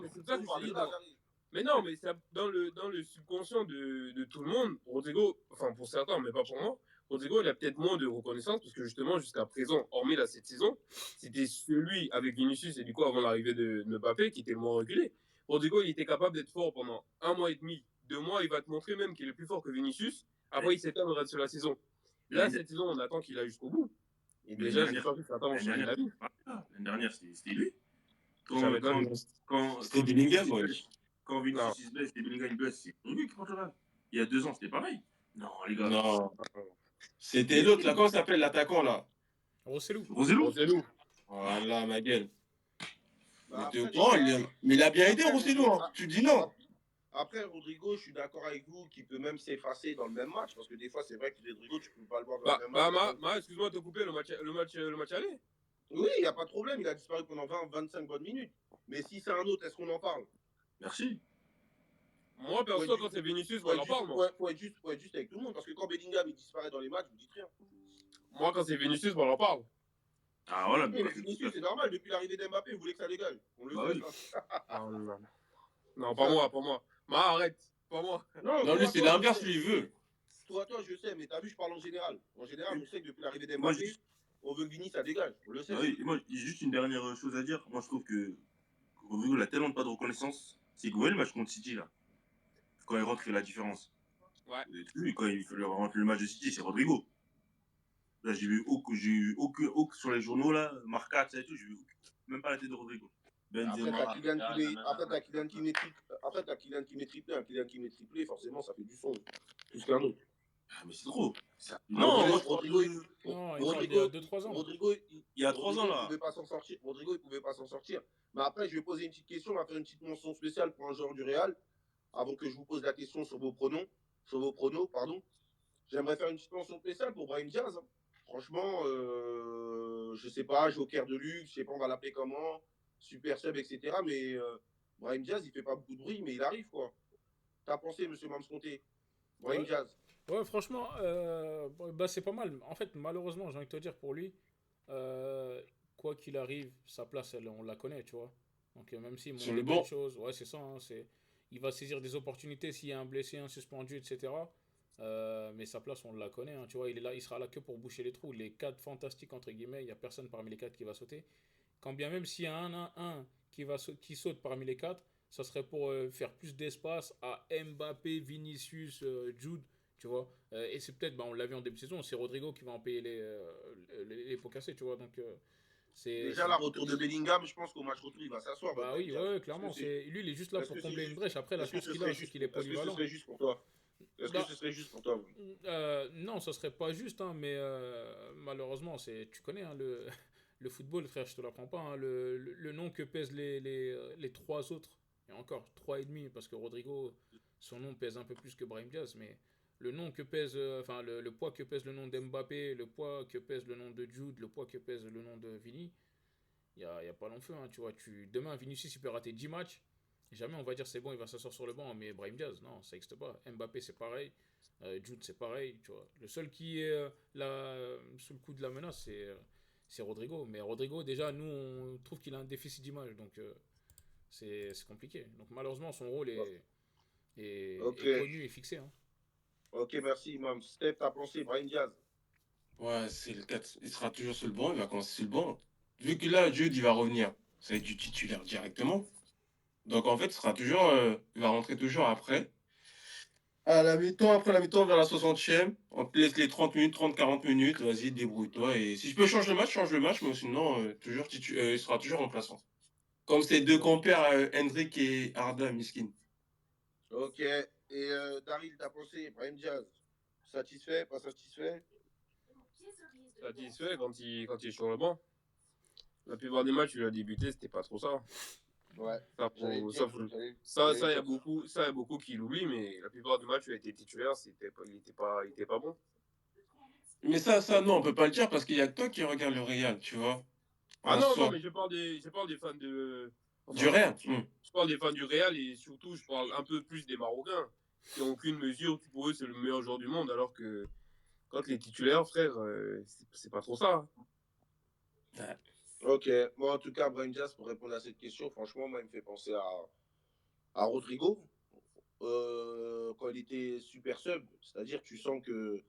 c'est ça que je dis. Mais non, mais dans le subconscient de tout le monde, Rodrigo, enfin pour certains, mais pas pour moi, Rodrigo, il a peut-être moins de reconnaissance parce que justement, jusqu'à présent, hormis cette saison, c'était celui avec Vinicius et du coup, avant l'arrivée de Mbappé, qui était le moins reculé. Rodrigo, il était capable d'être fort pendant 1 mois et demi, 2 mois, il va te montrer même qu'il est plus fort que Vinicius. Après, il s'éteint le reste de la saison. Là, cette saison, on attend qu'il aille jusqu'au bout. Et déjà, j'ai pas vu ça attend changer la vie. L'année dernière, c'était lui. C'était Bellingham, ouais. Quand Vinicius se blesse, c'était Bellingham blesse, c'est lui qui porte le Real. Il y a 2 ans, c'était pareil. Non, les gars. Non. C'était l'autre, là, comment s'appelle l'attaquant, là? Rossellou. Voilà, ma gueule. Bah, mais il a bien aidé, Rossellou, hein. Tu dis non. Après, Rodrigo, je suis d'accord avec vous qu'il peut même s'effacer dans le même match. Parce que des fois, c'est vrai que Rodrigo, tu peux pas le voir dans le même match. Excuse-moi de te couper, le match aller. Oui, il n'y a pas de problème. Il a disparu pendant 20-25 bonnes minutes. Mais si c'est un autre, est-ce qu'on en parle? Merci. Moi, perso, quand c'est Vinicius, on en parle. Faut être juste avec tout le monde. Parce que quand Bellingham il disparaît dans les matchs, vous dites rien. Moi, quand c'est Vinicius, on en parle. Ah voilà. Mais Vinicius, c'est normal. Depuis l'arrivée d'Mbappé, vous voulez que ça dégage. On le fait. Oui. Non, pas moi. Arrête. Pas moi. Non, lui, c'est l'inverse, lui, il veut. Toi, je sais, mais t'as vu, je parle en général. En général, on sait que depuis l'arrivée d'Mbappé, on veut que Vinicius, ça dégage. On le sait. Oui, et moi, j'ai juste une dernière chose à dire. Moi, je trouve que Rodrigo n'a tellement pas de reconnaissance. C'est que vous voyez le match contre City, là. Quand il rentre, il fait la différence. Ouais. Et quand il fait rentrer le match de City, c'est Rodrigo. Là, j'ai vu aucun sur les journaux, là, Marca, et tout, j'ai vu même pas la tête de Rodrigo. Après, t'as Kylian qui met triplé. Un Kylian qui met triplé, forcément, ça fait du son. Plus qu'un autre. Ah, mais c'est trop. Rodrigo, il y a 2-3 ans. Rodrigo, il y a 3 ans, là. Il pouvait pas s'en sortir. Rodrigo, il pouvait pas s'en sortir. Mais après, je vais poser une petite question. On va faire une petite mention spéciale pour un joueur du Real. Avant que je vous pose la question sur vos pronos, j'aimerais faire une petite mention spéciale pour Brahim Diaz. Franchement, je sais pas, joker de luxe, je sais pas, on va l'appeler comment, super sub, etc. Mais Brahim Diaz, il fait pas beaucoup de bruit, mais il arrive, quoi. T'as pensé, monsieur Mamsconté, Brahim Diaz? Ouais, franchement, c'est pas mal. En fait, malheureusement, j'ai envie de te dire pour lui, quoi qu'il arrive, sa place, on la connaît, tu vois. Donc, même si sur le banc, ouais, c'est ça. Hein, il va saisir des opportunités s'il y a un blessé, un suspendu, etc. Mais sa place, on la connaît. Hein, tu vois, il est là, il sera là que pour boucher les trous. Les 4 fantastiques, entre guillemets, il n'y a personne parmi les 4 qui va sauter. Quand bien même s'il y a un qui saute parmi les 4, ça serait pour faire plus d'espace à Mbappé, Vinicius, Jude. Tu vois, et c'est peut-être, on l'a vu en début de saison, c'est Rodrigo qui va en payer les pots cassés, tu vois. Donc, déjà, la retour de Bellingham, je pense qu'au match retour, il va s'asseoir. Bah oui, ouais, clairement. Lui, il est juste là pour combler une brèche. Après, la chance qu'il a, c'est qu'il est polyvalent. Est-ce que ce serait juste pour toi? Ce serait juste pour toi? Non, ça serait pas juste, hein, mais malheureusement, tu connais hein, le football, frère, je te l'apprends pas. Hein, le nom que pèsent les 3 autres, et encore 3,5, parce que Rodrigo, son nom pèse un peu plus que Brahim Diaz, mais le nom que pèse, le poids que pèse le nom d'Mbappé, le poids que pèse le nom de Jude, le poids que pèse le nom de Vini, il n'y a pas long feu. Hein, tu vois, demain, Vinicius, il peut rater 10 matchs. Jamais on va dire c'est bon, il va s'asseoir sur le banc, mais Brahim Diaz, non, ça n'existe pas. Mbappé, c'est pareil. Jude, c'est pareil. Tu vois. Le seul qui est là, sous le coup de la menace, c'est Rodrigo. Mais Rodrigo, déjà, nous, on trouve qu'il a un déficit d'image. Donc, c'est compliqué. Donc, malheureusement, son rôle est connu et fixé. Hein. Ok, merci, Imam. Steph, t'as pensé, Brahim Diaz? Ouais, c'est le 4. Il sera toujours sur le banc, il va commencer sur le banc. Vu que là, Jude, il va revenir. Ça va être du titulaire directement. Donc en fait, il va rentrer toujours après. Après la mi-temps, vers la 60e, on te laisse les 30 minutes, 30-40 minutes, vas-y, débrouille-toi. Et si je peux changer le match, change le match, mais sinon, il sera toujours remplaçant. Comme ses deux compères, Hendrik et Arda Miskin. Ok. Et Daryl, t'as pensé, Brahim Diaz, satisfait, pas satisfait? Satisfait quand il est sur le banc. La plupart des matchs, il a débuté, c'était pas trop ça. Ouais. Ça, J'allais ça, dire, j'allais il y a dire. beaucoup, qui l'oublient, mais la plupart du match, il a été titulaire, il était pas bon. Mais ça, non, on peut pas le dire parce qu'il y a que toi qui regarde le Real, tu vois. Ah En non, soi. mais je parle des fans de. Du Enfin, Real. je parle des fans du Real et surtout, je parle un peu plus des Marocains qui n'ont aucune mesure, qui pour eux, c'est le meilleur joueur du monde, alors que quand les titulaires, frère, c'est pas trop ça. Ouais. Ok. Moi, en tout cas, Brahim Diaz, pour répondre à cette question, franchement, moi, il me fait penser à Rodrigo. Quand il était super sub, c'est-à-dire tu sens que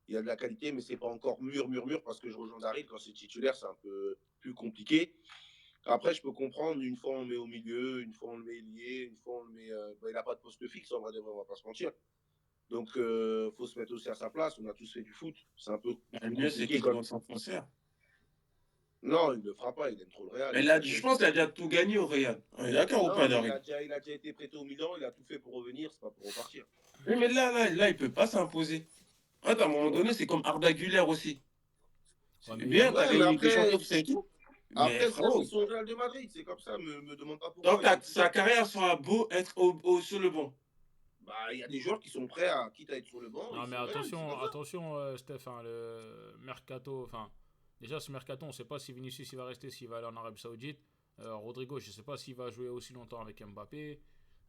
il y a de la qualité, mais c'est pas encore mûr, parce que je rejoins Daryl, quand c'est titulaire, c'est un peu plus compliqué. Après, je peux comprendre, une fois on le met au milieu, une fois on le met lié, une fois on le met. Il n'a pas de poste fixe, en vrai, on va pas se mentir. Donc, faut se mettre aussi à sa place. On a tous fait du foot. C'est un peu Le plus mieux, c'est compliqué qu'il quand. demande son concert. Non, il ne le fera pas, il aime trop le Real. Mais là, je pense qu'il a déjà tout gagné au Real. On est d'accord ou Non, pas, mais Daryl? il a déjà été prêté au Milan, il a tout fait pour revenir, c'est pas pour repartir. Oui, mais là, il peut pas s'imposer. À un moment donné, c'est comme Arda Güler aussi. Ouais, C'est mais bien, t'as Ouais, mais gagné Ligue des Champions, après, tout ça et tout. Mais après, frère, ils frérot, sont au Real de Madrid, c'est comme ça, me demande pas donc pourquoi. Ils ont tout sa fait. carrière sera beau être sur le banc. Bah, il y a des joueurs qui sont prêts à, quitte à être sur le banc, non, ils mais sont au Real, c'est comme ça. attention, Steph, hein, le mercato. Enfin, déjà, ce mercato, on sait pas si Vinicius il va rester, s'il va aller en Arabie Saoudite. Rodrigo, je sais pas s'il va jouer aussi longtemps avec Mbappé.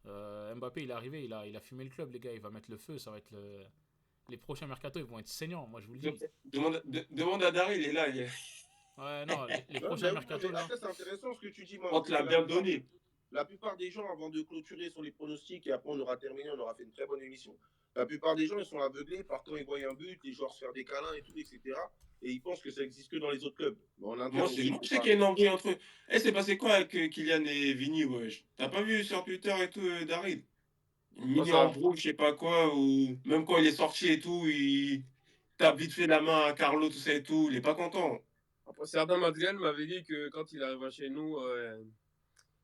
Mbappé, il est arrivé, il a fumé le club, les gars. Il va mettre le feu, ça va être le. Les prochains mercato, ils vont être saignants, moi je vous le dis. Demande à Daryl, il est là. Ouais, non, les Non, prochains mais, oui, non, mercato mais là. après, c'est intéressant ce que tu dis, moi. On te C'est l'a que bien donné. la plupart des gens, avant de clôturer sur les pronostics, et après on aura terminé, on aura fait une très bonne émission. La plupart des gens, ils sont aveuglés par quand ils voient un but, les joueurs se faire des câlins et tout, etc. Et ils pensent que ça existe que dans les autres clubs. Mais en interne, on sait Moi, que je c'est sais pas. qu'il y a une embrouille entre eux. Eh, c'est passé quoi avec Kylian et Vini, wesh? T'as pas vu sur Twitter et tout, Daryl? Une Quoi mini ça? embrouille, je sais pas quoi, ou même quand il est sorti et tout, il tape vite fait la main à Carlo, tout ça et tout, il est pas content. Après, certains Madrigal m'avaient dit que quand il arrivera chez nous,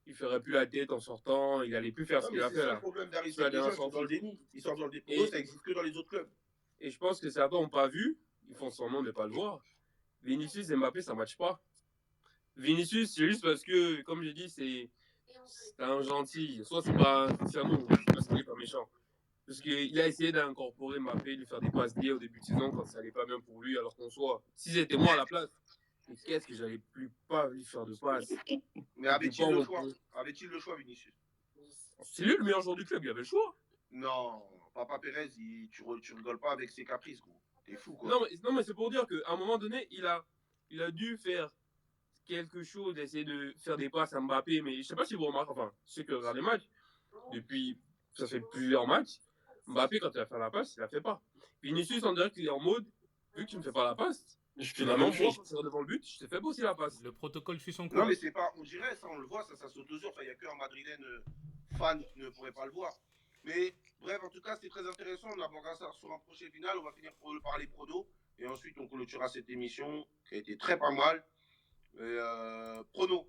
il ferait plus la tête en sortant, il allait plus faire ce Non, qu'il mais a c'est fait ça le là. problème d'Harry, Sur c'est la que les gens dernière ils sont dans le sortie. déni. Ils sont dans le déni. Pour eux, Et, ça existe que dans les autres clubs. et je pense que certains n'ont pas vu, ils font semblant de ne pas le voir. Vinicius et Mbappé, ça ne matche pas. Vinicius, c'est juste parce que, comme j'ai dit, c'est un gentil. Soit c'est pas Cristiano, c'est parce qu'il n'est pas méchant. Parce qu'il a essayé d'incorporer Mbappé, de lui faire des passes liées au début de saison quand ça allait pas bien pour lui, alors qu'on soit. Si c'était moi à la place, mais qu'est-ce que j'allais plus pas lui faire de passes. Mais Il avait-il le choix? Avait-il le choix, Vinicius? C'est lui le meilleur joueur du club, il avait le choix. Non, Papa Pérez, tu rigoles pas avec ses caprices, gros. T'es fou, quoi. Non, mais c'est pour dire qu'à un moment donné, il a dû faire quelque chose, essayer de faire des passes à Mbappé, mais je sais pas si vous remarquez, enfin, ceux qui regardent les matchs, depuis, ça fait plusieurs matchs, Mbappé, quand il va faire la passe, il la fait pas. Vinicius, on dirait qu'il est en mode, vu que tu me fais pas la passe, Je fais la finalement, même moi, chose. quand c'est devant le but, je te fais pas aussi la passe. Le protocole suit son cours. Non, mais c'est pas, on dirait, ça, on le voit, ça saute aux yeux. Enfin, il n'y a qu'un Madrilène fan qui ne pourrait pas le voir. Mais bref, en tout cas, c'est très intéressant. On abordera ça sur un prochain final. On va finir par les pronos. Et ensuite, on clôturera cette émission qui a été très pas mal. Pronos,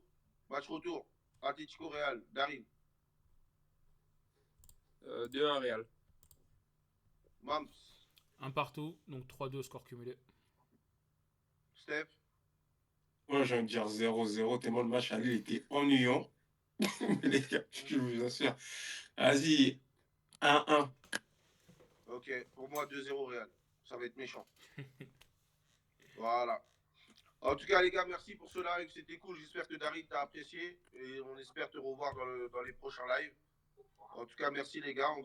match retour, Atlético Real, Darim, 2-1 Real. Mams, Un partout, donc 3-2 score cumulé. Steph, Moi, j'ai envie de dire 0-0, tellement le match aller était ennuyant. Les gars, je vous assure. Vas-y, 1-1. ok, pour moi 2-0 Real. Ça va être méchant. Voilà. En tout cas, les gars, merci pour ce live. C'était cool. J'espère que Daryl t'a apprécié. Et on espère te revoir dans les prochains lives. En tout cas, merci les gars. On va